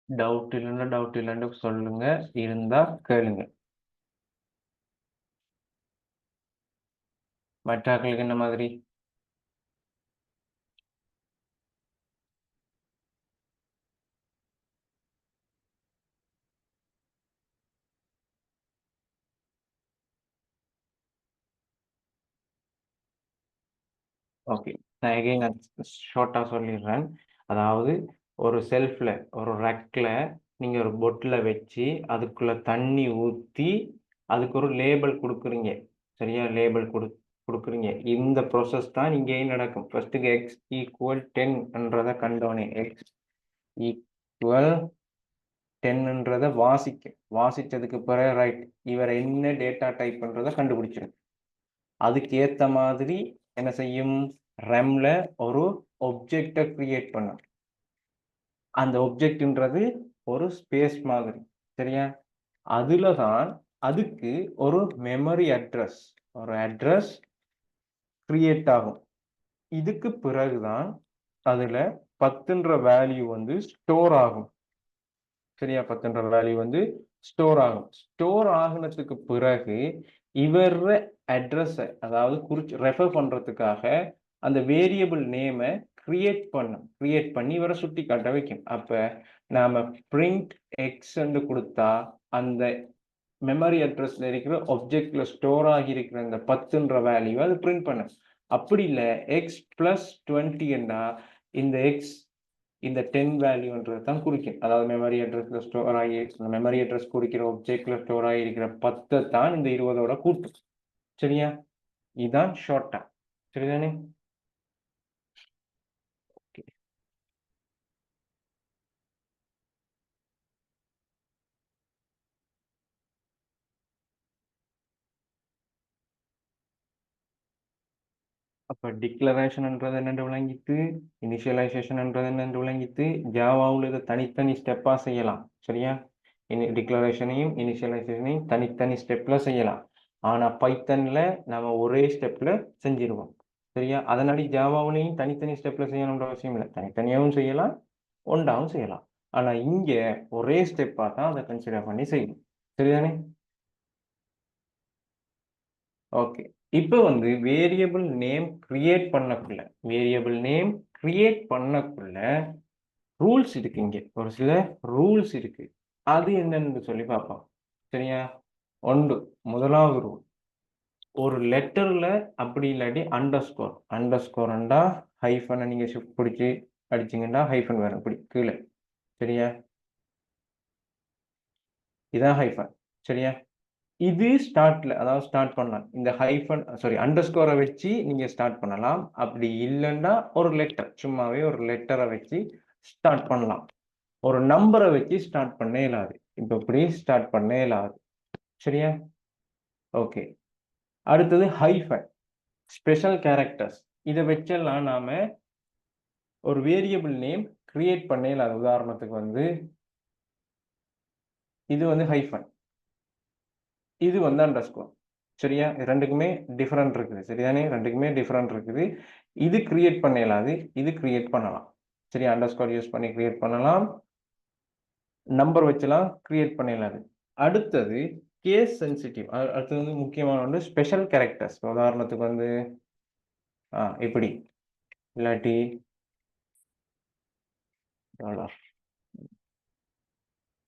டவுட் இல்லைன்னு சொல்லுங்க, இருந்தா கேளுங்க. மற்றாக்களுக்கு என்ன மாதிரி? ஓகே, நான் எகைன் ஷார்ட்டா சொல்லிடுறேன். அதாவது ஒரு செல்ஃப்ல ஒரு ரெக்ல நீங்க ஒரு பொட்டில் வச்சு அதுக்குள்ள தண்ணி ஊற்றி அதுக்கு ஒரு லேபிள் கொடுக்குறீங்க. சரியா? லேபிள் கொடுக்குறீங்க. இந்த ப்ராசஸ் தான் இங்கேயும் நடக்கும். ஃபர்ஸ்ட்டுக்கு எக்ஸ் ஈக்குவல் 10ன்றதை கண்டோனே எக்ஸ் ஈக்குவல் 10ன்றதை வாசிச்சதுக்கு பிறகு ரைட் இவர் என்ன டேட்டா டைப்ன்றதை கண்டுபிடிச்சிடும். அதுக்கு ஏற்ற மாதிரி என்ன செய்யும்? ரெம்ல ஒரு ஒப்ஜெக்டை கிரியேட் பண்ணும். அந்த ஒப்ஜெக்ட்ன்றது ஒரு ஸ்பேஸ் மாதிரி. சரியா? அதுல தான் அதுக்கு ஒரு மெமரி அட்ரஸ் கிரியேட் ஆகும். இதுக்கு பிறகுதான் அதுல 10ன்ற வேல்யூ வந்து ஸ்டோர் ஆகும். சரியா? 10ன்ற வேல்யூ வந்து ஸ்டோர் ஆகும். ஸ்டோர் ஆகுனதுக்கு பிறகு இவர் அட்ரஸை அதாவது ரெஃபர் பண்றதுக்காக அந்த வேரியபிள் நேமை கிரியேட் பண்ணி இவரை சுட்டி காட்ட வைக்கும். அப்ப நாம பிரிண்ட் எக்ஸ் கொடுத்தா அந்த மெமரி அட்ரஸ்ல இருக்கிற ஒப்ஜெக்ட்ல ஸ்டோர் ஆகி இருக்கிற இந்த 10ன்ற வேல்யூ அது பிரிண்ட் பண்ணும். அப்படி இல்லை எக்ஸ் பிளஸ் 20 என்றா இந்த எக்ஸ் இந்த 10 வேல்யூன்றது தான் குறிக்கும். அதாவது மெமரி அட்ரஸ்ல ஸ்டோர் ஆகி மெமரி அட்ரஸ் குறிக்கிற ஒப்ஜெக்ட்ல ஸ்டோர் ஆகி இருக்கிற 10 தான் இந்த 20ஓட கூட்டு. சரியா? இதுதான் ஷார்ட்டா. சரிதானே? அப்ப டிக்ளரேஷன்ன்றது என்னென்று விளங்கிட்டு, இனிஷியலைசேஷன்ன்றது என்னென்று விளங்கிட்டு, ஜாவாவில் இதை தனித்தனி ஸ்டெப்பா செய்யலாம். சரியா? டிக்ளரேஷனையும் இனிஷியலைசேஷனையும் தனித்தனி ஸ்டெப்ல செய்யலாம். ஆனா பைத்தன்ல நம்ம ஒரே ஸ்டெப்ல செஞ்சிருவோம். சரியா? அதனால ஜாவாவிலையும் தனித்தனி ஸ்டெப்ல செய்யணும்ன்ற அவசியம் இல்லை. தனித்தனியாகவும் செய்யலாம், ஒன்றாவும் செய்யலாம். ஆனா இங்க ஒரே ஸ்டெப்பா தான் அதை கன்சிடர் பண்ணி செய்யணும். சரிதானே? ஓகே. இப்போ வந்து வேரியபிள் நேம் கிரியேட் பண்ணக்குள்ள ரூல்ஸ் இருக்கு. இங்க ஒரு சில ரூல்ஸ் இருக்கு. அது என்னன்னு சொல்லி பார்ப்போம். சரியா? முதலாவது ரூல் ஒரு லெட்டர்ல அப்படி இல்லாட்டி அண்டர்ஸ்கோர்ண்டா ஹைஃபனை நீங்க ஷிஃப்ட் பிடிச்சி அடிச்சீங்கன்னா ஹைஃபன் வரும் இப்படி கீழே. சரியா? இதான் ஹைஃபன். சரியா? இது அதாவது ஸ்டார்ட் பண்ணலாம். இந்த அண்டர்ஸ்கோரை வச்சு நீங்க ஸ்டார்ட் பண்ணலாம். அப்படி இல்லைன்னா ஒரு லெட்டர் சும்மாவே ஒரு லெட்டரை வச்சு ஸ்டார்ட் பண்ணலாம். ஒரு நம்பரை வச்சு ஸ்டார்ட் பண்ண இயலாது. இப்ப இப்படி ஸ்டார்ட் பண்ண இயலாது. சரியா? ஓகே. அடுத்தது ஹைஃபன் ஸ்பெஷல் கேரக்டர்ஸ். இதை வச்செல்லாம் நாம ஒரு வேரியபிள் நேம் கிரியேட் பண்ண இயலாது. உதாரணத்துக்கு வந்து இது வந்து ஹைஃபன், இது வந்து அண்டர்ஸ்கோர். சரியா? ரெண்டுக்குமே டிஃபரெண்ட் இருக்குது. சரிதானே? ரெண்டுக்குமே டிஃபரெண்ட் இருக்குது. இது கிரியேட் பண்ண இயலாது, இது கிரியேட் பண்ணலாம். சரியா? அண்டர்ஸ்கோர் யூஸ் பண்ணி கிரியேட் பண்ணலாம், நம்பர் வச்செல்லாம் கிரியேட் பண்ண இயலாது. அடுத்தது கேஸ் சென்சிட்டிவ். அடுத்தது வந்து முக்கியமான ஒன்று ஸ்பெஷல் கேரக்டர்ஸ். உதாரணத்துக்கு வந்து இப்படி இல்லாட்டி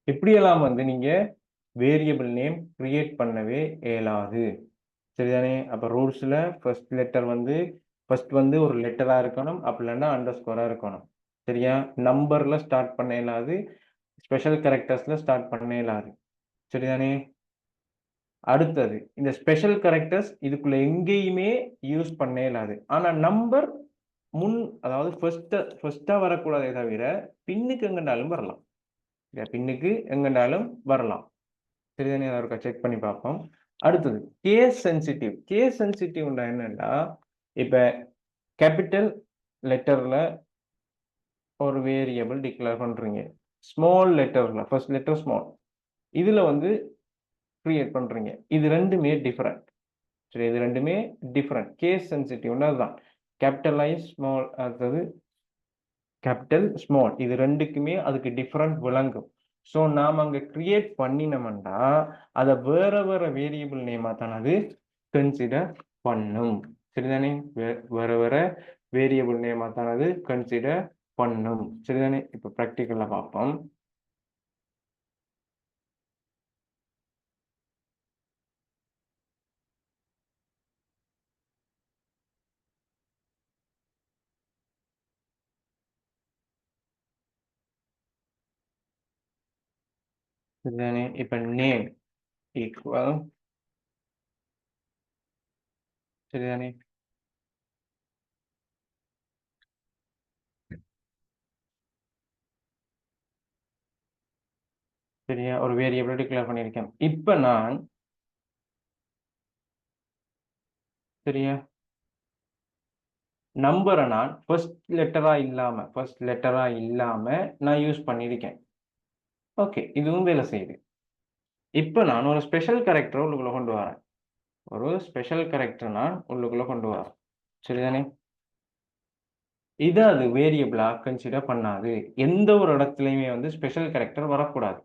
இப்படியெல்லாம் வந்து நீங்க வேரியபிள் நேம் கிரியேட் பண்ணவே இயலாது. சரிதானே? அப்ப ரூல்ஸ்ல ஃபர்ஸ்ட் வந்து ஒரு லெட்டரா இருக்கணும், அப்படி இல்லைன்னா அண்டர்ஸ்கோரா இருக்கணும். சரியா? நம்பர்ல ஸ்டார்ட் பண்ண இயலாது, ஸ்பெஷல் கேரக்டர்ஸ்ல ஸ்டார்ட் பண்ண இயலாது. சரிதானே? அடுத்தது இந்த ஸ்பெஷல் கேரக்டர்ஸ் இதுக்குள்ள எங்கேயுமே யூஸ் பண்ண இயலாது. ஆனா நம்பர் அதாவது ஃபர்ஸ்டா வரக்கூடாதே தவிர பின்னுக்கு எங்கண்டாலும் வரலாம். பின்னுக்கு எங்கண்டாலும் வரலாம். சரிதானே? அதை ஒருக்கா செக் பண்ணி பார்ப்போம். அடுத்தது கேஸ் சென்சிட்டிவ் என்னன்னா, இப்ப கேபிட்டல் லெட்டர்ல ஒரு வேரியபிள் டிக்ளேர் பண்றீங்க, ஸ்மால் லெட்டர்ல ஃபர்ஸ்ட் லெட்டர் ஸ்மால், இதுல வந்து கிரியேட் பண்றீங்க. இது ரெண்டுமே டிஃபரெண்ட். சரி, இது ரெண்டுமே டிஃபரெண்ட். கேஸ் சென்சிட்டிவ்னா அதுதான். கேபிட்டலைஸ் ஸ்மால், அடுத்தது கேபிட்டல் ஸ்மால், இது ரெண்டுக்குமே அதுக்கு டிஃபரெண்ட் விளங்கும். ஸோ நாம் அங்கே கிரியேட் பண்ணினோம்னா அதை வேற வேரியபிள் நேமா தான் அது கன்சிடர் பண்ணும். சரிதானே? வேற வேரியபிள் நேமா தான் அது கன்சிடர் பண்ணும். சரிதானே? இப்போ ப்ராக்டிக்கல்ல பார்ப்போம். சரிதானே? இப்ப நேம் ஈக்குவல் சரிதானே? சரியா? ஒரு வேரியபிள் டிக்ளேர் பண்ணியிருக்கேன். இப்ப நான் சரியா நம்பரை நான் ஃபர்ஸ்ட் லெட்டரா இல்லாம நான் யூஸ் பண்ணியிருக்கேன். ஓகே, இதுவும் வேலை செய்யுது. இப்ப நான் ஒரு ஸ்பெஷல் கேரக்டர் உள்ளுக்குள்ள கொண்டு வரேன். சரிதானே? இதை அது வேரியபிளா கன்சிடர் பண்ணாது. எந்த ஒரு இடத்துலையுமே வந்து ஸ்பெஷல் கேரக்டர் வரக்கூடாது.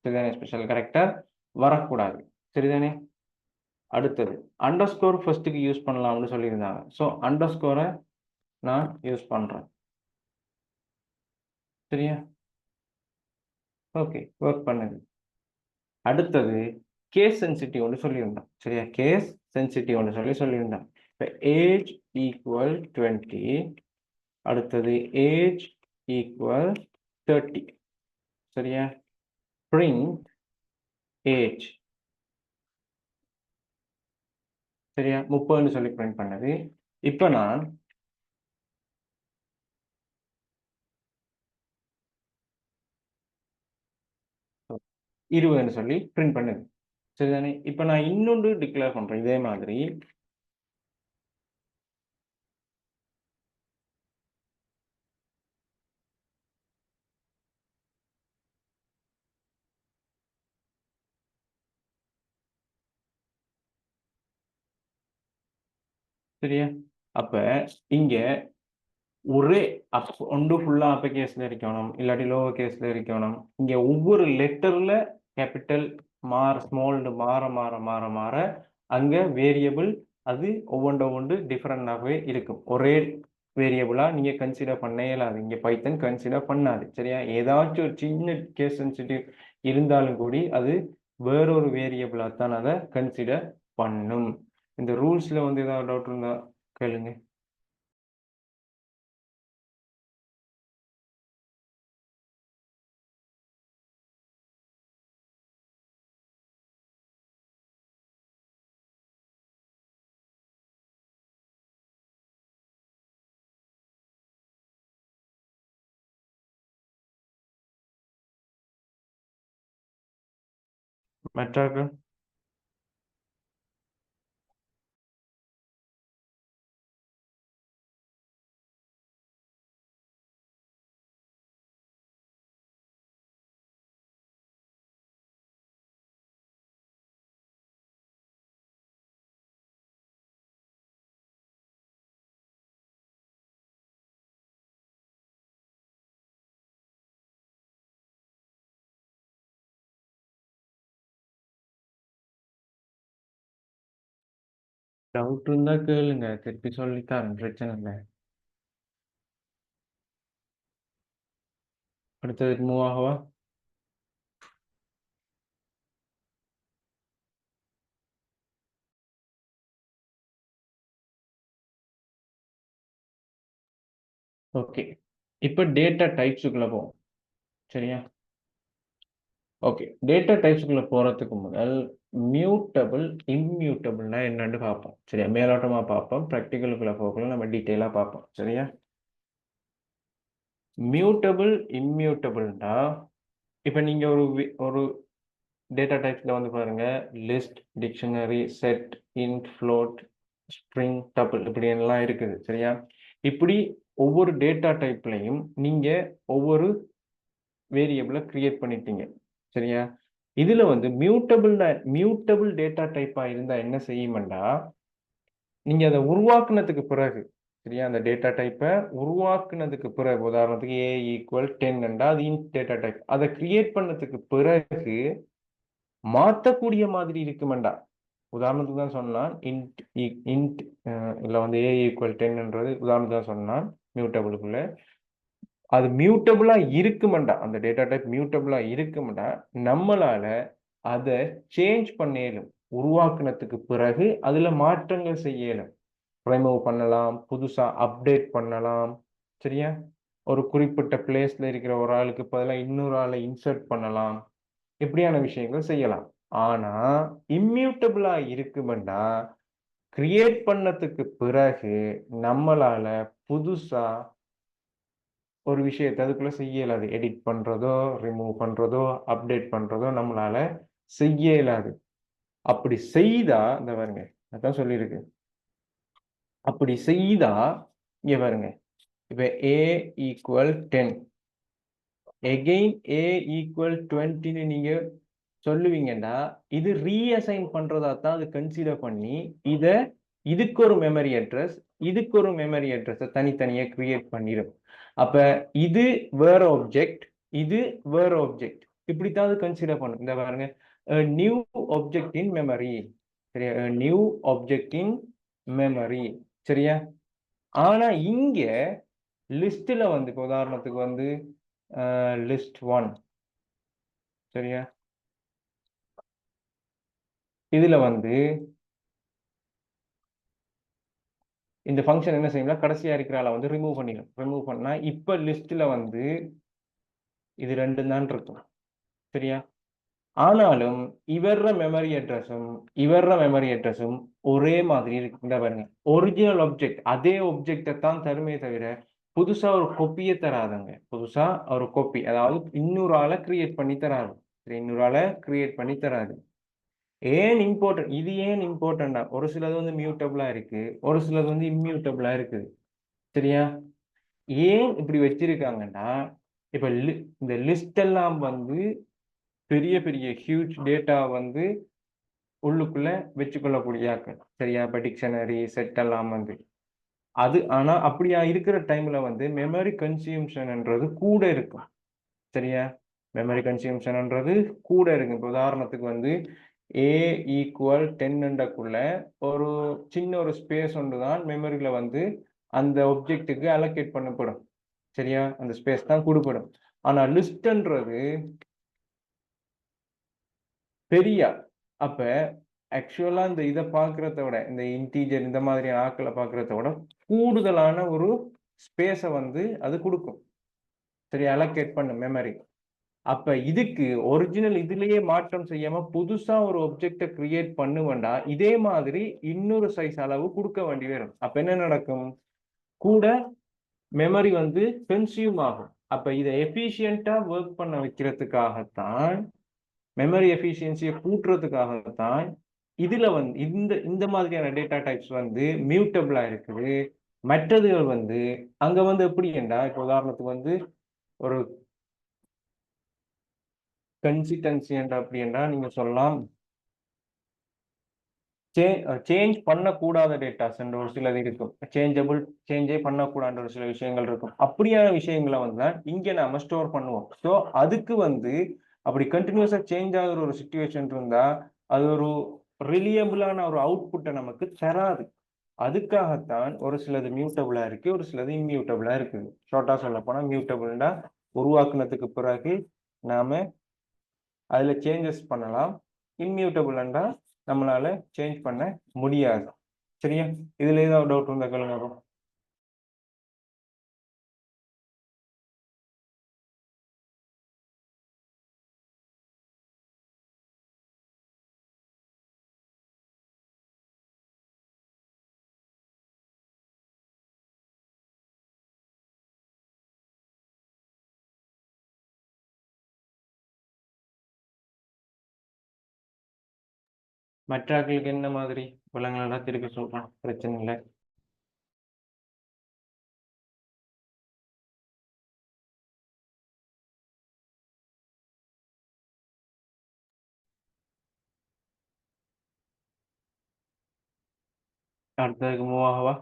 சரிதானே? ஸ்பெஷல் கேரக்டர் வரக்கூடாது. சரிதானே? அடுத்தது அண்டர்ஸ்கோர் ஃபர்ஸ்ட்டுக்கு யூஸ் பண்ணலாம்னு சொல்லியிருந்தாங்க. ஸோ அண்டர்ஸ்கோரை நான் யூஸ் பண்றேன். சரியா? ஓகே, ஒர்க் பண்ணுது. அடுத்தது கேஸ் சென்சிட்டிவ் ஒன்று சொல்லியிருந்தோம். சரியா? கேஸ் சென்சிட்டிவ் ஒன்று சொல்லியிருந்தோம். இப்போ ஏஜ் ஈக்குவல் 20, அடுத்தது ஏஜ் ஈக்குவல் 30. சரியா? பிரிண்ட் ஏஜ் சரியா 30ன்னு சொல்லி பிரிண்ட் பண்ணது. இப்போ நான் இருபதுன்னு சொல்லி பிரிண்ட் பண்ணுது. சரிதானே? இப்போ நான் இன்னொன்று டிக்ளேர் பண்றேன் இதே மாதிரி. சரியா? அப்ப இங்க ஒரே ஒன்று ஃபுல்லா அப்ப கேஸ்ல இருக்கணும், இல்லாட்டி லோவர் கேஸ்ல இருக்கணும். இங்க ஒவ்வொரு லெட்டர்ல கேபிட்டல் ஸ்மால் மாற மாற மாற மாற அங்க வேரியபிள் அது ஒவ்வொன்று டிஃபரெண்டாகவே இருக்கும். ஒரே வேரியபிளா நீங்க கன்சிடர் பண்ண இயலாது. இங்க பைத்தன் கன்சிடர் பண்ணாது. சரியா? ஏதாச்சும் ஒரு சின்ன கேஸ் சென்சிட்டிவ் இருந்தாலும் கூடி அது வேறொரு வேரியபிளா தான் அதை கன்சிடர் பண்ணும். இந்த ரூல்ஸ்ல வந்து ஏதாவது டவுட் இருந்தா கேளுங்க. மற்றாக்கள் டவுட் இருந்தா கேளுங்க, திருப்பி சொல்லித்தரேன், பிரச்சனை இல்லை. அடுத்ததுக்கு மூவ் ஆகவா? ஓகே, இப்போ டேட்டா டைப்ஸுக்குள்ள போவோம். சரியா? ஓகே, டேட்டா டைப்ஸுக்குள்ள போறதுக்கு முதல் மியூட்டபிள் இம்மியூட்டபிள்னா என்னன்னு பார்ப்போம். சரியா? மேலோட்டமா பார்ப்போம், ப்ராக்டிக்கலுக்குள்ள போகல நம்ம டீட்டெயிலா பார்ப்போம். சரியா? மியூட்டபிள் இம்மியூட்டபிள்னா இப்போ நீங்க ஒரு டேட்டா டைப்ஸ்ல வந்து பாருங்க, list, dictionary, set, int, float, string, tuple இப்படி எல்லாம் இருக்குது. சரியா? இப்படி ஒவ்வொரு டேட்டா டைப்லையும் நீங்க ஒவ்வொரு வேரியபிளை கிரியேட் பண்ணிட்டீங்க. சரியா? இதுல வந்து மியூட்டபிள் டேட்டா டைப்பா இருந்தா என்ன செய்யும்டா, நீங்க அதை உருவாக்குனதுக்கு பிறகு சரியா, அந்த டேட்டா டைப்பை உருவாக்குனதுக்கு பிறகு உதாரணத்துக்கு ஏ ஈக்குவல் 10 அது இன்ட் டேட்டா டைப், அதை கிரியேட் பண்ணதுக்கு பிறகு மாத்தக்கூடிய மாதிரி இருக்குமெண்டா. உதாரணத்துக்கு தான் சொன்னான் இன்ட் இல்லை வந்து ஏ ஈக்குவல் 10ன்றது உதாரணத்துக்கு தான் சொன்னான். மியூட்டபிளுக்குள்ள அது மியூட்டபிளா இருக்குமெண்டா, அந்த டேட்டா டைப் மியூட்டபிளா இருக்குமெண்டா நம்மளால அதை சேஞ்ச் பண்ணேலும், உருவாக்குனதுக்கு பிறகு அதுல மாற்றங்கள் செய்யலும், ரிமூவ் பண்ணலாம், புதுசா அப்டேட் பண்ணலாம். சரியா? ஒரு குறிப்பிட்ட பிளேஸ்ல இருக்கிற ஒரு ஆளுக்கு பதிலாக இன்னொரு ஆளை இன்சர்ட் பண்ணலாம். இப்படியான விஷயங்கள் செய்யலாம். ஆனா இம்மியூட்டபிளா இருக்குமெண்டா கிரியேட் பண்ணதுக்கு பிறகு நம்மளால புதுசா ஒரு விஷயத்தை அதுக்குள்ள செய்ய இயலாது. எடிட் பண்றதோ, ரிமூவ் பண்றதோ, அப்டேட் பண்றதோ நம்மளால செய்ய இயலாது. அப்படி செய்தா இந்த பாருங்க, அதான் சொல்லியிருக்கு. அப்படி செய்தா இங்க பாருங்க, இப்ப a equal 10 again a equal 20ன்னு நீங்க சொல்லுவீங்கன்னா இது ரீஅசைன் பண்றதா தான் அது கன்சிடர் பண்ணி இத இதுக்கு ஒரு மெமரி அட்ரஸ், இதுக்கு ஒரு மெமரி அட்ரஸை தனித்தனியா கிரியேட் பண்ணிடும். அப்ப இது வேற ஆப்ஜெக்ட், இது வேற ஆப்ஜெக்ட், இப்படித்தான் அது கன்சிடர் பண்ணும். இந்த பாருங்க, நியூ ஆப்ஜெக்ட் இன் மெமரி, சரியா, நியூ ஆப்ஜெக்ட் இன் மெமரி, சரியா. ஆனா இங்க லிஸ்ட்ல வந்து இப்ப உதாரணத்துக்கு வந்து லிஸ்ட் 1, சரியா, இதுல வந்து இந்த ஃபங்க்ஷன் என்ன செய்யும்னா கடைசியா இருக்கிற ஆளை வந்து ரிமூவ் பண்ணிடும். ரிமூவ் பண்ணா இப்ப லிஸ்ட்ல வந்து இது 2 தான் இருக்கும், சரியா. ஆனாலும் இவர மெமரி அட்ரஸும் இவர மெமரி அட்ரஸும் ஒரே மாதிரி இருக்கு. இந்த பாருங்க, ஒரிஜினல் ஆப்ஜெக்ட் அதே ஆப்ஜெக்டை தான் தருமே தவிர புதுசா ஒரு கொப்பியை தராதுங்க. புதுசா ஒரு கொப்பி, அதாவது இன்னொரு ஆளை கிரியேட் பண்ணி தராது. சரி, இன்னொரு ஆளை கிரியேட் பண்ணி தராது. ஏன் இம்பார்ட்டன்ட், இது ஏன் இம்பார்ட்டன்டா, ஒரு சிலது வந்து மியூட்டபிளா இருக்கு, ஒரு சிலது வந்து இம்மியூட்டபிளா இருக்குது, சரியா. ஏன் இப்படி வச்சிருக்காங்கன்னா இப்ப இந்த லிஸ்ட் எல்லாம் வந்து பெரிய பெரிய ஹியூஜ் டேட்டா வந்து உள்ளுக்குள்ள வச்சுக்கொள்ளக்கூடிய ஆக்கள், சரியா. இப்ப டிக்ஷனரி செட் எல்லாம் வந்து அது, ஆனா அப்படியா இருக்கிற டைம்ல வந்து மெமரி கன்சியூம்ஷன்ன்றது கூட இருக்கும், சரியா. மெமரி கன்சியூம்ஷன்ன்றது கூட இருக்கு. இப்போ உதாரணத்துக்கு வந்து a ஈக்குவல் 10க்குள்ள ஒரு சின்ன ஒரு ஸ்பேஸ் ஒன்று தான் மெமரியில வந்து அந்த ஒப்ஜெக்ட்டுக்கு அலோகேட் பண்ணப்படும், சரியா. அந்த ஸ்பேஸ் தான் கொடுப்படும். ஆனா லிஸ்ட்ன்றது பெரிய, அப்ப ஆக்சுவலா இந்த இதை பார்க்கறத விட, இந்த இன்டீஜர் இந்த மாதிரியான ஆட்களை பார்க்கறத விட கூடுதலான ஒரு ஸ்பேஸை வந்து அது கொடுக்கும், சரி, அலோகேட் பண்ணும் மெமரி. அப்ப இதுக்கு ஒரிஜினல் இதுலயே மாற்றம் செய்யாம புதுசா ஒரு ஒப்ஜெக்டை கிரியேட் பண்ணுவேண்டா இதே மாதிரி இன்னொரு சைஸ் அளவு கொடுக்க வேண்டி வரும். அப்ப என்ன நடக்கும், கூட மெமரி வந்து கன்சியூம் ஆகும். அப்ப இதை எஃபிஷியண்டா ஒர்க் பண்ண வைக்கிறதுக்காகத்தான், மெமரி எஃபிஷியன்சியை கூட்டுறதுக்காகத்தான் இதுல வந்து இந்த இந்த மாதிரியான டேட்டா டைப்ஸ் வந்து மியூட்டபிளா இருக்குது. மற்றதுகள் வந்து அங்க வந்து எப்படி என்றா, இப்ப உதாரணத்துக்கு வந்து ஒரு கன்சிஸ்டன்சி என்ற அப்படி என்றா நீங்க சொல்லலாம், சேஞ்ச் பண்ணக்கூடாத டேட்டாஸ் என்ற ஒரு சிலது இருக்கும். சேஞ்சே பண்ணக்கூடாத ஒரு சில விஷயங்கள் இருக்கும். அப்படியான விஷயங்களை வந்து இங்க நாம ஸ்டோர் பண்ணுவோம். ஸோ அதுக்கு வந்து அப்படி கண்டினியூஸா சேஞ்ச் ஆகுற ஒரு சுச்சுவேஷன் இருந்தா அது ஒரு ரிலியபிளான ஒரு அவுட்புட்டை நமக்கு தராது. அதுக்காகத்தான் ஒரு சிலது மியூட்டபிளா இருக்கு, ஒரு சிலது இம்மியூட்டபிளா இருக்குது. ஷார்ட்டா சொல்ல போனா மியூட்டபிள்னா உருவாக்குனதுக்கு பிறகு நாம அதுல சேஞ்சஸ் பண்ணலாம். இம்மியூட்டபிள்னா நம்மளால சேஞ்ச் பண்ண முடியாது, சரியா. இதுல ஏதாவது டவுட் இருந்தா கேளுங்க. மற்ற ஆட்களுக்கு என்ன மாதிரி விலங்குகளா திருப்பி சொல்றேன், பிரச்சனை இல்லை. அடுத்ததுக்கு மூவ் ஆகவா.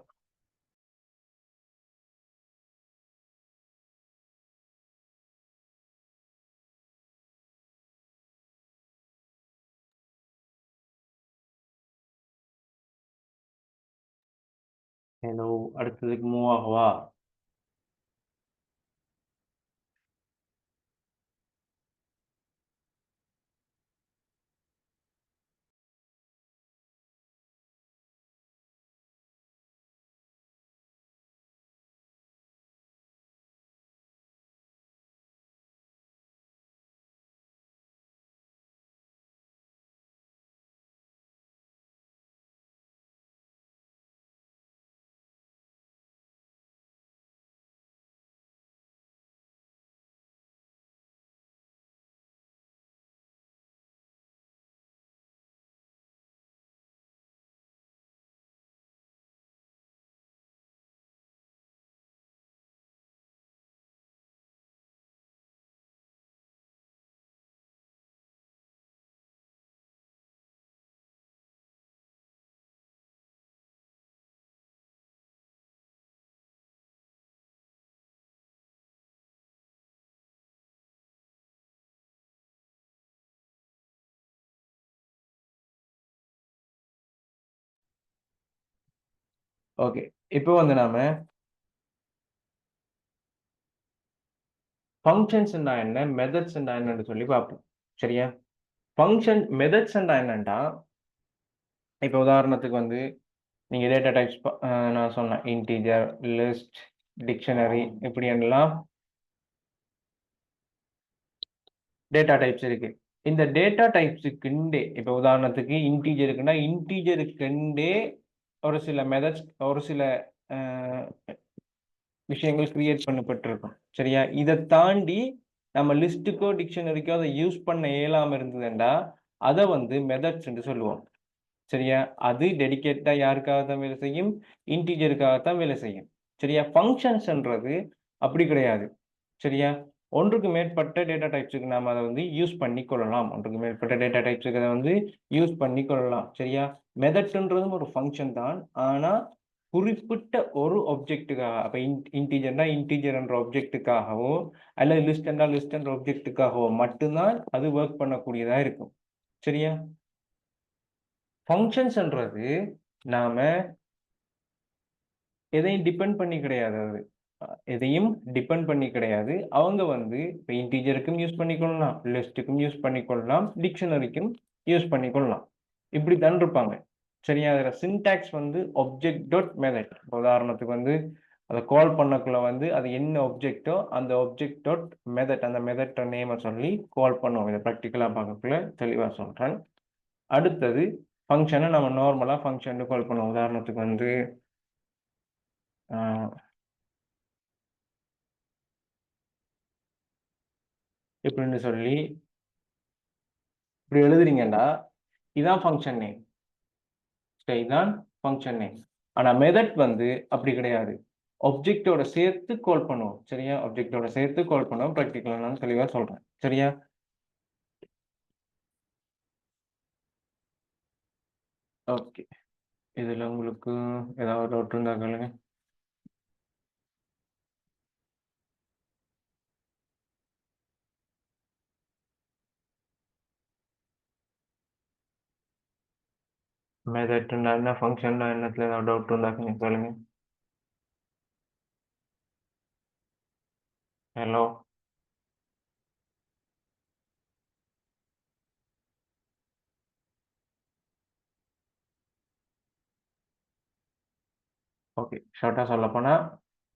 ஹலோ, அடுத்ததுக்கு மூவ் ஆகவா. ஓகே, இப்போ வந்து நாம ஃபங்க்ஷன்ஸ்னா என்ன, மெத்தட்ஸ்னா என்னன்னு சொல்லி பார்ப்போம். சரியா? ஃபங்க்ஷன் மெத்தட்ஸ்னா என்னன்னா, இப்போ உதாரணத்துக்கு வந்து நீங்க டேட்டா டைப்ஸ் நான் சொன்னேன். இன்டிஜர், லிஸ்ட், டிக்ஷனரி இப்படி எல்லாம் டேட்டா டைப்ஸ் இருக்கு. இந்த டேட்டா டைப்ஸுக்குண்டே இப்போ உதாரணத்துக்கு இன்டிஜர் இருக்குன்னா, இன்டிஜருக்குண்டே ஒரு சில மெத்தட்ஸ், ஒரு சில அ விஷயங்கள் கிரியேட் பண்ணப்பட்டிருக்கும். சரியா? இத தாண்டி நம்ம லிஸ்ட்டுக்கோ, டிக்ஷனரிக்கோ அத யூஸ் பண்ண இயலாம இருந்ததுண்டா, அத வந்து மெத்தட்ஸ் என்று சொல்லுவோம். சரியா? அது டெடிகேட்டடா யாருக்காக தான் வேலை செய்யும்? இன்டிஜருக்காக தான் வேலை செய்யும். சரியா? ஃபங்ஷன்ஸ்ன்றது அப்படி கிடையாது. சரியா? ஒன்றுக்கு மேற்பட்ட டேட்டா டைப்ஸ்க்கு நாம அத வந்து யூஸ் பண்ணிக் கொள்ளலாம். ஒன்றுக்கு மேற்பட்ட டேட்டா டைப்ஸ்க்கு அத வந்து யூஸ் பண்ணிக் கொள்ளலாம். சரியா? மெத்தட்ன்றதும் ஒரு ஃபங்ஷன் தான். ஆனா, குறிப்பிட்ட ஒரு ஆப்ஜெக்ட்டுக்காக அப்ப இன்டிஜர்னா இன்டிஜர் என்ற ஆப்ஜெக்ட்டுக்காகவோ, அல்லது லிஸ்ட் என்றால் லிஸ்ட் என்ற ஆப்ஜெக்ட்டுக்காகவோ மட்டும் தான் அது வொர்க் பண்ணக்கூடியதா இருக்கும். சரியா? ஃபங்ஷன்ஸ்ன்றது நாம எதையும் டிபெண்ட் பண்ணி கிடையாது அது. எதையும் டிபெண்ட் பண்ணி கிடையாது. அவங்க வந்து இப்ப இன்டிஜருக்கும் யூஸ் பண்ணிக்கொள்ளலாம், லிஸ்ட்டுக்கும் யூஸ் பண்ணிக்கொள்ளலாம், டிக்ஷனரிக்கும் யூஸ் பண்ணிக்கொள்ளலாம். இப்படித்தான் இருப்பாங்க. சரியா? அதுல சின்டாக்ஸ் வந்து ஆப்ஜெக்ட் டாட் மெத்தட். உதாரணத்துக்கு வந்து அத கால் பண்ணக்குள்ள வந்து அது என்ன ஆப்ஜெக்ட்டோ அந்த ஆப்ஜெக்ட் டாட் மெத்தட் அந்த மெத்தட் நேம சொல்லி கால் பண்ணுவோம். இத பிராக்டிகலா பார்க்கக்குள்ள தெளிவா சொல்றேன். அடுத்தது ஃபங்ஷன நம்ம நார்மலா ஃபங்ஷன்னு கால் பண்ணுவோம். உதாரணத்துக்கு வந்து ஆ இப்படின்னு சொல்லி இப்படி எழுதுறீங்கன்னா, இதான் ஃபங்ஷன் நேம். இதான் ஃபங்ஷன் நேம். ஆனா மெத்தட் வந்து அப்படி கிடையாது. ஆப்ஜெக்ட்டோட சேர்த்து கால் பண்ணுவோம். சரியா? ஆப்ஜெக்ட்டோட சேர்த்து கால் பண்ணுவோம். பிராக்டிகலா நான் தெளிவா சொல்றேன். சரியா? ஓகே. இதுல உங்களுக்கு ஏதாவது டவுட் இருந்தா கேளுங்க. மெத்தட்னா என்ன? ஃபங்ஷன்னா என்னத்துல ஏதாவது டவுட் இருந்தா கொஞ்சம் கேளுங்க. ஹலோ. ஓகே. ஷார்ட்டா சொல்லப்போனா,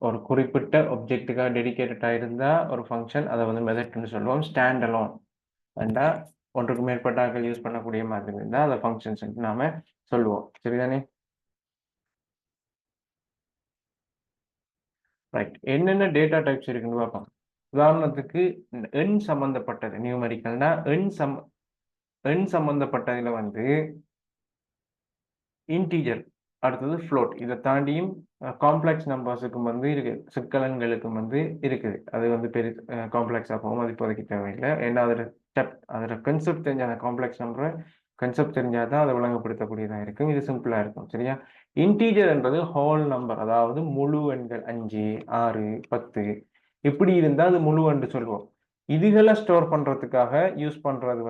ஒரு குறிப்பிட்ட ஆப்ஜெக்ட்டுக்காக டெடிகேட்டடா இருந்தா ஒரு ஃபங்ஷன் அத வந்து மெத்தட்ன்னு சொல்லுவோம். ஸ்டாண்ட் அலோன் என்றா ஒன்றுக்கு மேற்பட்ட ஆட்கள் யூஸ் பண்ணக்கூடிய மாதிரி இருந்தா அத ஃபங்ஷன்ஸ்ன்னு நாம சொல்லுவோம். சரிதானே? ரைட். என்னென்ன டேட்டா டைப்ஸ் இருக்குன்னு பார்ப்போம். உதாரணத்துக்கு எண் சம்பந்தப்பட்டது நியூமெரிக்கல்னா எண் சம்பந்தப்பட்டதுல வந்து இன்டிஜர், அடுத்தது ஃப்ளோட். இத தாண்டியும் காம்ப்ளெக்ஸ் நம்பர்ஸுக்கும் வந்து இருக்கு. சிக்கலெண்களுக்கும் வந்து இருக்குது. அது வந்து காம்ப்ளெக்ஸா போகும். அது இப்போதைக்கு தேவையில்ல. ஏன்னா அதோட கான்செப்ட் தெரிஞ்ச அந்த காம்ப்ளெக்ஸ் நம்பர கான்செப்ட் தெரிஞ்சா தான் அத விளங்கப்படுத்தக்கூடியதா இருக்கும். இது சிம்பிளா இருக்கும். சரியா? இன்டிஜர் என்றது ஹோல் நம்பர். அதாவது முழு எண்கள் 5, 6, 10 இப்படி இருந்தா அது முழு என்று சொல்லுவோம். இதுகள ஸ்டோர் பண்றதுக்காக யூஸ் பண்றது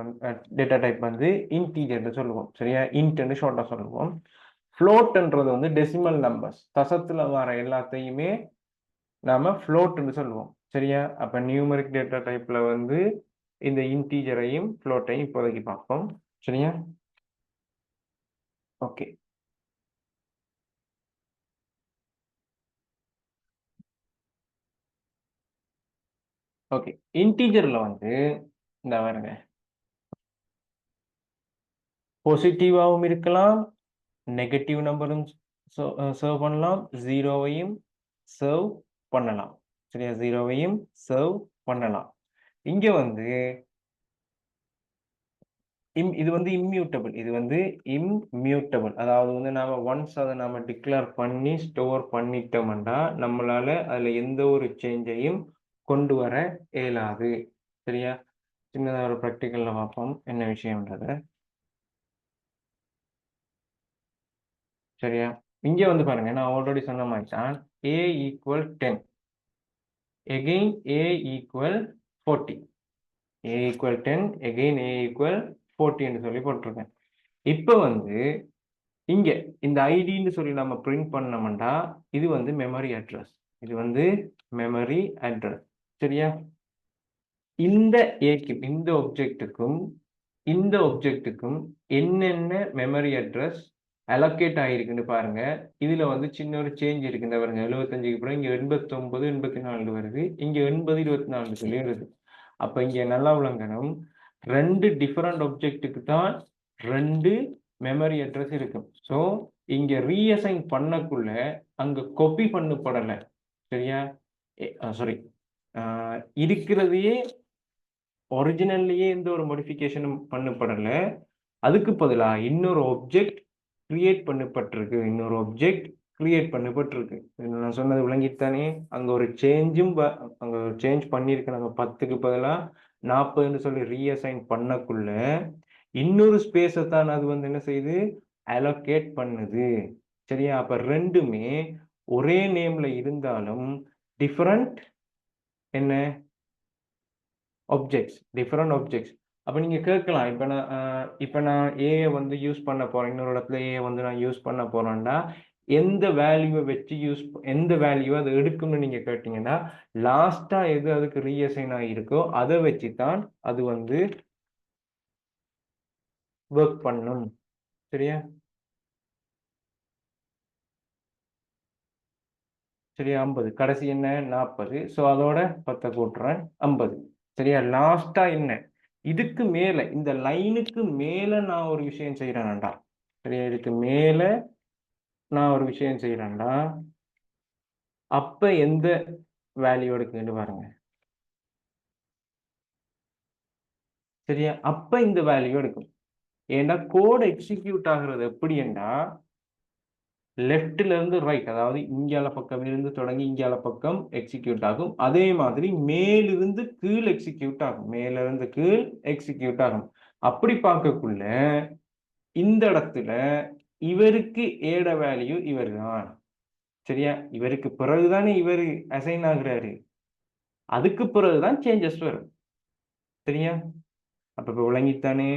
டேட்டா டைப் வந்து இன்டிஜர்ன்னு சொல்லுவோம். சரியா? இன்ட்ன்னு ஷார்ட்டா சொல்லுவோம். ஃப்ளோட்ன்றது வந்து டெசிமல் நம்பர்ஸ். தசத்துல வர எல்லாத்தையுமே நாம ஃப்ளோட்ன்னு சொல்லுவோம். சரியா? அப்ப நியூமெரிக் டேட்டா டைப்ல வந்து இந்த இன்டிஜரையும், ஃப்ளோட்டையும் இப்போதைக்கு பார்ப்போம். சரியா? ஓகே. ஓகே. இன்டிஜர்ல வந்து இந்த பாருங்க. பாசிட்டிவாவும் இருக்கலாம், நெகட்டிவ் நம்பரும் சர்வ் பண்ணலாம். 0வையும் சர்வ் பண்ணலாம். சரியா? 0வையும் சர்வ் பண்ணலாம். இங்க வந்து இது வந்து இம்மியூட்டபிள். இது வந்து இம்மியூட்டபிள். அதாவது வந்து நாம ஒன்ஸ் அத நாம டிக்ளேர் பண்ணி ஸ்டோர் பண்ணிட்டோம்னா, நம்மளால அதுல எந்த ஒரு சேஞ்சையும் கொண்டு வர இயலாது. சரியா? சின்னதா ஒரு பிராக்டிகல்ல பார்ப்போம். என்ன விஷயம்ன்றத. சரியா? இங்க வந்து பாருங்க. நான் ஆல்ரெடி சொன்ன மாரி தான். A = 10. Again A = 40. A = 10. Again A = 40 ன்னு சொல்லி போட்டுருக்கேன். இப்ப வந்து இங்க இந்த ஐடின்னு சொல்லி நம்ம பிரிண்ட் பண்ணோம்னா இது வந்து மெமரி அட்ரஸ். இது வந்து மெமரி அட்ரஸ். சரியா? இந்த ஏக்கும் இந்த ஒப்ஜெக்ட்டுக்கும் இந்த ஒப்ஜெக்ட்டுக்கும் என்னென்ன மெமரி அட்ரஸ் அலோகேட் ஆகிருக்குன்னு பாருங்க. இதுல வந்து சின்ன ஒரு சேஞ்ச் இருக்கு. இந்த பாருங்க 75க்கு அப்புறம் இங்க 89 84 வருது. இங்க 80 24 சொல்லி வருது. அப்ப இங்க நல்லா விளங்கணும், ரெண்டு டிஃபரண்ட் ஒப்ஜெக்ட்டுக்கு தான் ரெண்டு மெமரி அட்ரஸ் இருக்கும். ஸோ இங்க ரீஅசைன் பண்ணக்குள்ள அங்க காப்பி பண்ணப்படல. சரியா? சாரி, இருக்கிறதையே ஒரிஜினல்லையே எந்த ஒரு மாடிஃபிகேஷனும் பண்ணப்படல. அதுக்கு பதிலா இன்னொரு ஆப்ஜெக்ட் கிரியேட் பண்ணப்பட்டிருக்கு. இன்னொரு ஆப்ஜெக்ட் கிரியேட் பண்ணப்பட்டிருக்கு. நான் சொன்னது விளங்கித்தானே? அங்க ஒரு சேஞ்சும் அங்க ஒரு சேஞ்ச் பண்ணியிருக்கிறாங்க. 10க்கு பதிலா 40ன்னு சொல்லி ரீஅசைன் பண்ணக்குள்ள இன்னொரு ஸ்பேஸை தான் அது வந்து என்ன செய்யுது? அலோகேட் பண்ணுது. சரியா? அப்ப ரெண்டுமே ஒரே நேம்ல இருந்தாலும் டிஃபரண்ட் என்ன ஆப்ஜெக்ட்ஸ், டிஃபரண்ட் ஆப்ஜெக்ட்ஸ். அப்ப நீங்க கேட்கலாம், இப்ப நான் ஏஐ வந்து யூஸ் பண்ண போறேன். இன்னொரு இடத்துல ஏஐ வந்து நான் யூஸ் பண்ண போறேன்டா, எந்த வேல்யூவை வச்சு எந்த வேல்யூ அது எடுக்கும்னு நீங்க கேட்டீங்கன்னா, லாஸ்டா எது அதுக்கு ரீஅசைன் ஆகியிருக்கோ அதை வச்சு தான் அது வந்து ஒர்க் பண்ணும். சரியா? சரியா? 50 கடைசி என்ன? 40. ஸோ அதோட 10 கூட்டுறேன் 50. சரியா? லாஸ்டா என்ன? இதுக்கு மேல இந்த லைனுக்கு மேல நான் ஒரு விஷயம் செய்யறேன்டா. சரியா? இதுக்கு மேல நான் ஒரு விஷயம் செய்யறேன்டா, அப்ப எந்த வேல்யூ எடுக்குன்னு பாருங்க. சரியா? அப்ப இந்த வேல்யூ எடுக்கும். ஏன்னா கோட் எக்ஸிக்யூட் ஆகுறது எப்படின்னா, லெஃப்ட்ல இருந்து ரைட், அதாவது இங்கால பக்கம் இருந்து தொடங்கி இங்கால பக்கம் எக்ஸிக்யூட் ஆகும். அதே மாதிரி மேலிருந்து கீழ் எக்ஸிக்யூட் ஆகும். மேல இருந்து கீழ் எக்ஸிக்யூட் ஆகும். அப்படி பார்க்கக்குள்ள இந்த இடத்துல இவருக்கு ஏட வேல்யூ இவர் தான். சரியா? இவருக்கு பிறகுதானே இவர் அசைன் ஆகுறாரு. அதுக்கு பிறகுதான் சேஞ்சஸ் வரும். சரியா? அப்ப இப்ப விளங்கித்தானே?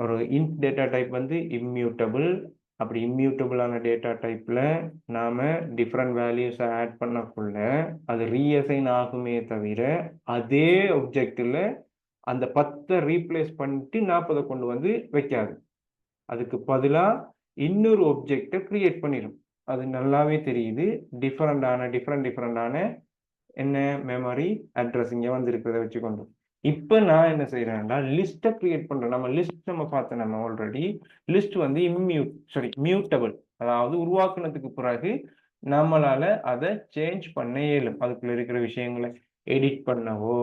ஒரு இன்ட் டேட்டா டைப் வந்து இம்மியூட்டபிள். அப்படி இம்மியூட்டபிளான டேட்டா டைப்ல நாம டிஃப்ரெண்ட் வேல்யூஸை ஆட் பண்ணக்குள்ள அது ரீஅசைன் ஆகுமே தவிர அதே ஒப்ஜெக்டில் அந்த 10 ரீப்ளேஸ் பண்ணிட்டு 40 கொண்டு வந்து வைக்காது. அதுக்கு பதிலாக இன்னொரு ஒப்ஜெக்டை கிரியேட் பண்ணிடும். அது நல்லாவே தெரியுது. டிஃப்ரெண்டான என்ன மெமரி அட்ரஸ் இங்கே வந்து இருக்கிறத வச்சுக்கொண்டு இப்போ நான் என்ன செய்யறேன்னா லிஸ்ட்டை கிரியேட் பண்றேன். நம்ம பார்த்தோம். நம்ம ஆல்ரெடி லிஸ்ட் வந்து மியூட்டபிள், அதாவது உருவாக்குனதுக்கு பிறகு நம்மளால அதை சேஞ்ச் பண்ண இயலும். அதுக்குள்ள இருக்கிற விஷயங்களை எடிட் பண்ணவோ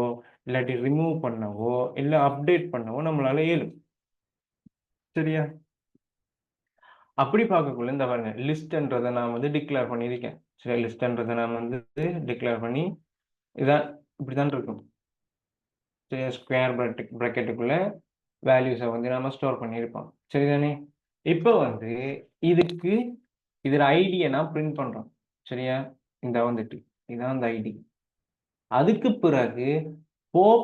இல்லாட்டி ரிமூவ் பண்ணவோ இல்லை அப்டேட் பண்ணவோ நம்மளால இயலும். சரியா? அப்படி பார்க்கக்குள்ள இந்த பாருங்க, லிஸ்ட்ன்றதை நான் வந்து டிக்ளேர் பண்ணியிருக்கேன். சரி, லிஸ்ட்ன்றதை நான் வந்து டிக்ளேர் பண்ணி இதான் இப்படிதான் இருக்கும். ஸ்கொயர் ப்ராக்கெட்டுக்குள்ள வேல்யூஸை வந்து நம்ம ஸ்டோர் பண்ணியிருப்போம். சரிதானே? இப்போ வந்து இதுக்கு இதில் ஐடியை நான் பிரிண்ட் பண்ணுறோம். சரியா? இந்த வந்துட்டு இதான் அந்த ஐடி. அதுக்கு பிறகு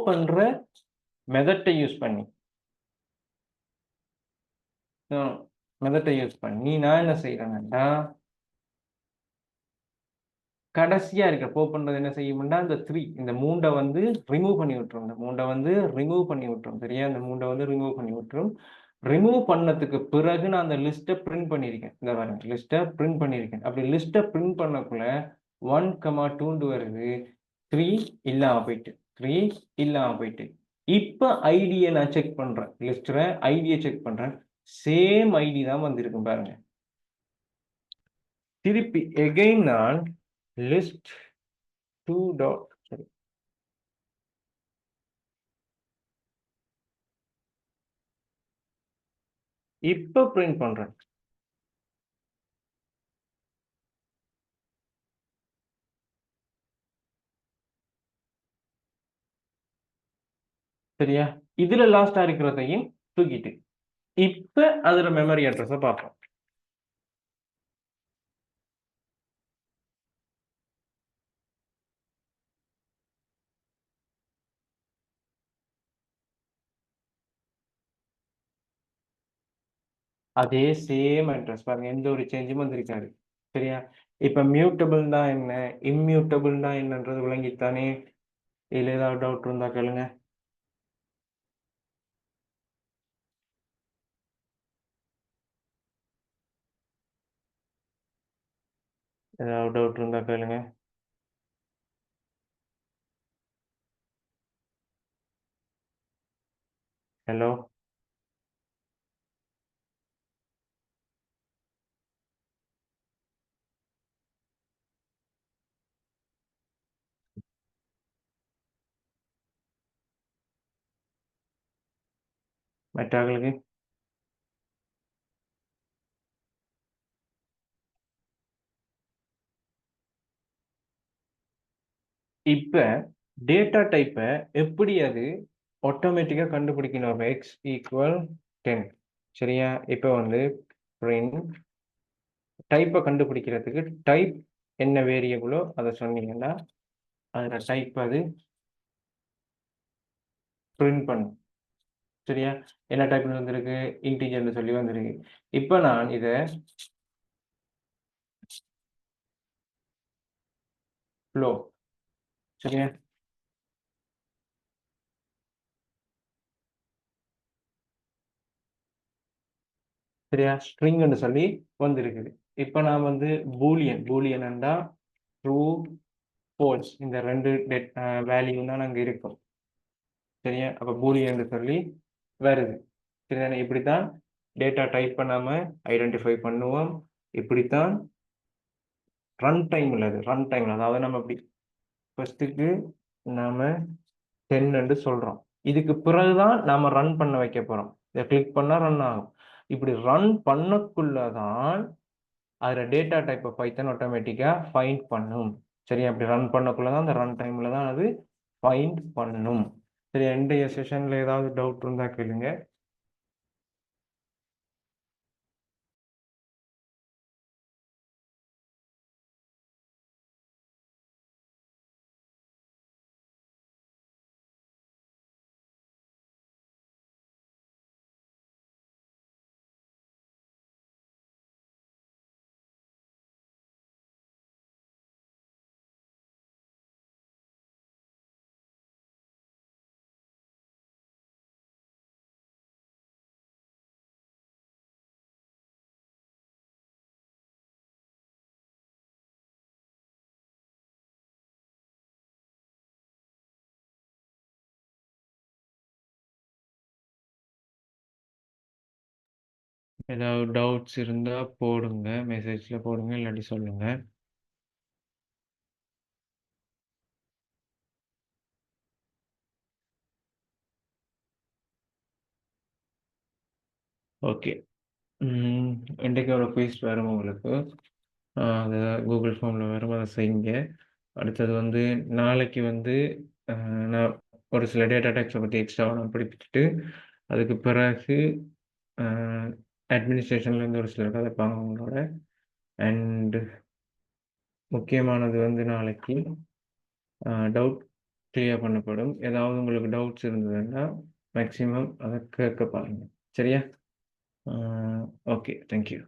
பண்ற மெத்தட்டை யூஸ் பண்ணி நான் என்ன செய்யறேன்னா கடைசியா இருக்க பண்றது என்ன செய்யும்னா இந்த 3 இந்த மூண்டை வந்து ரிமூவ் பண்ணி விட்டுரும். இந்த மூண்டை வந்து ரிமூவ் பண்ணி விட்டுரும். சரியா? இந்த மூண்டை வந்து ரிமூவ் பண்ணி விட்டுரும். ரிமூவ் பண்ணதுக்கு பிறகு நான் அந்த லிஸ்ட்டை பிரிண்ட் பண்ணியிருக்கேன். இந்த பாருங்க, லிஸ்ட்டை பிரிண்ட் பண்ணியிருக்கேன். அப்படி லிஸ்ட்டை பிரிண்ட் பண்ணக்குள்ள 1,2 வருது. 3 இல்லாம போயிட்டு 3 இல்லாம போயிட்டு இப்போ ஐடியை நான் செக் பண்றேன். லிஸ்ட்ல ஐடியை செக் பண்றேன். சேம் ஐடி தான் வந்திருக்கும் பாருங்க. திருப்பி எகைன் நான் லிஸ்ட் 2 டாட் சரி இப்ப பிரிண்ட் பண்றேன். சரியா? இதுல லாஸ்டா இருக்கிறதையும் தூக்கிட்டு இப்ப அதுல மெமரி அட்ரஸ பார்ப்போம். அதே சேம் அட்ரஸ் பாருங்க, எந்த ஒரு சேஞ்சும் வந்திருக்காது. சரியா? இப்ப மியூட்டபிள்னா என்ன, இம்மியூட்டபிள்னா என்னன்றது விளங்கித்தானே? இதுல ஏதாவது டவுட் இருந்தா கேளுங்க. ஏதாவது டவுட் இருந்தா கேளுங்க. ஹலோ? மற்றவர்களுக்கு? இப்ப டேட்டா டைப்பை எப்படி அது ஆட்டோமேட்டிக்கா கண்டுபிடிக்கணும்? X equal 10. சரியா? இப்ப வந்து பிரிண்ட் டைப்பை கண்டுபிடிக்கிறதுக்கு டைப் என்ன வேரியபிளோ அதை சொன்னீங்கன்னா அதுல டைப் அது பிரிண்ட் பண்ணும். சரியா? என்ன டைப்ல வந்திருக்கு? இன்டிஜர்னு சொல்லி வந்திருக்கு. இப்ப நான் இதை ஃப்ளோ, சரியா, சரியா, ஸ்ட்ரிங்னு சொல்லி வந்திருக்குது. இப்ப நான் வந்து பூலியன் என்றா ட்ரூ ஃபால்ஸ் இந்த ரெண்டு வேல்யூ தான் அங்க இருக்கும். சரியா? அப்ப பூலியன் சொல்லி வருது. சரிதானே? இப்படித்தான் டேட்டா டைப் பண்ணாம ஐடென்டிஃபை பண்ணுவோம். இப்படித்தான் ரன் டைம்ல அதாவது நம்ம இப்படி ஃபர்ஸ்ட்டுக்கு நாம 10 என்று சொல்றோம். இதுக்கு பிறகுதான் நாம ரன் பண்ண வைக்க போறோம். இதை கிளிக் பண்ணா ரன் ஆகும். இப்படி ரன் பண்ணக்குள்ளதான் அதுல டேட்டா டைப்பை பைத்தன் ஆட்டோமேட்டிக்கா ஃபைண்ட் பண்ணும். சரியா? இப்படி ரன் பண்ணக்குள்ளதான் அந்த ரன் டைம்ல தான் அது ஃபைண்ட் பண்ணும். சரி, இன்றைய செஷன்ல ஏதாவது டவுட் இருந்தா கேளுங்க. ஏதாவது டவுட்ஸ் இருந்தா போடுங்க, மெசேஜ்ல போடுங்க, இல்லாட்டி சொல்லுங்க. ஓகே. இன்றைக்கு ஒரு குயிஸ் வரும் உங்களுக்கு. அது கூகுள் ஃபார்மில் வரும், அதை செய்யுங்க. அடுத்தது வந்து நாளைக்கு வந்து நான் ஒரு சில டேட்டா டைப்ஸை பற்றி எக்ஸ்ட்ராவாக நான் படிப்பிச்சுட்டு அதுக்கு பிறகு அட்மினிஸ்ட்ரேஷன்லேருந்து ஒரு சிலர் கதைப்பாங்க உங்களோட. அண்ட் முக்கியமானது வந்து நாளைக்கு டவுட் கிளியர் பண்ணப்படும். ஏதாவது உங்களுக்கு டவுட்ஸ் இருந்ததுன்னா மேக்ஸிமம் அதை கேட்க பாருங்க. சரியா? Okay, thank you.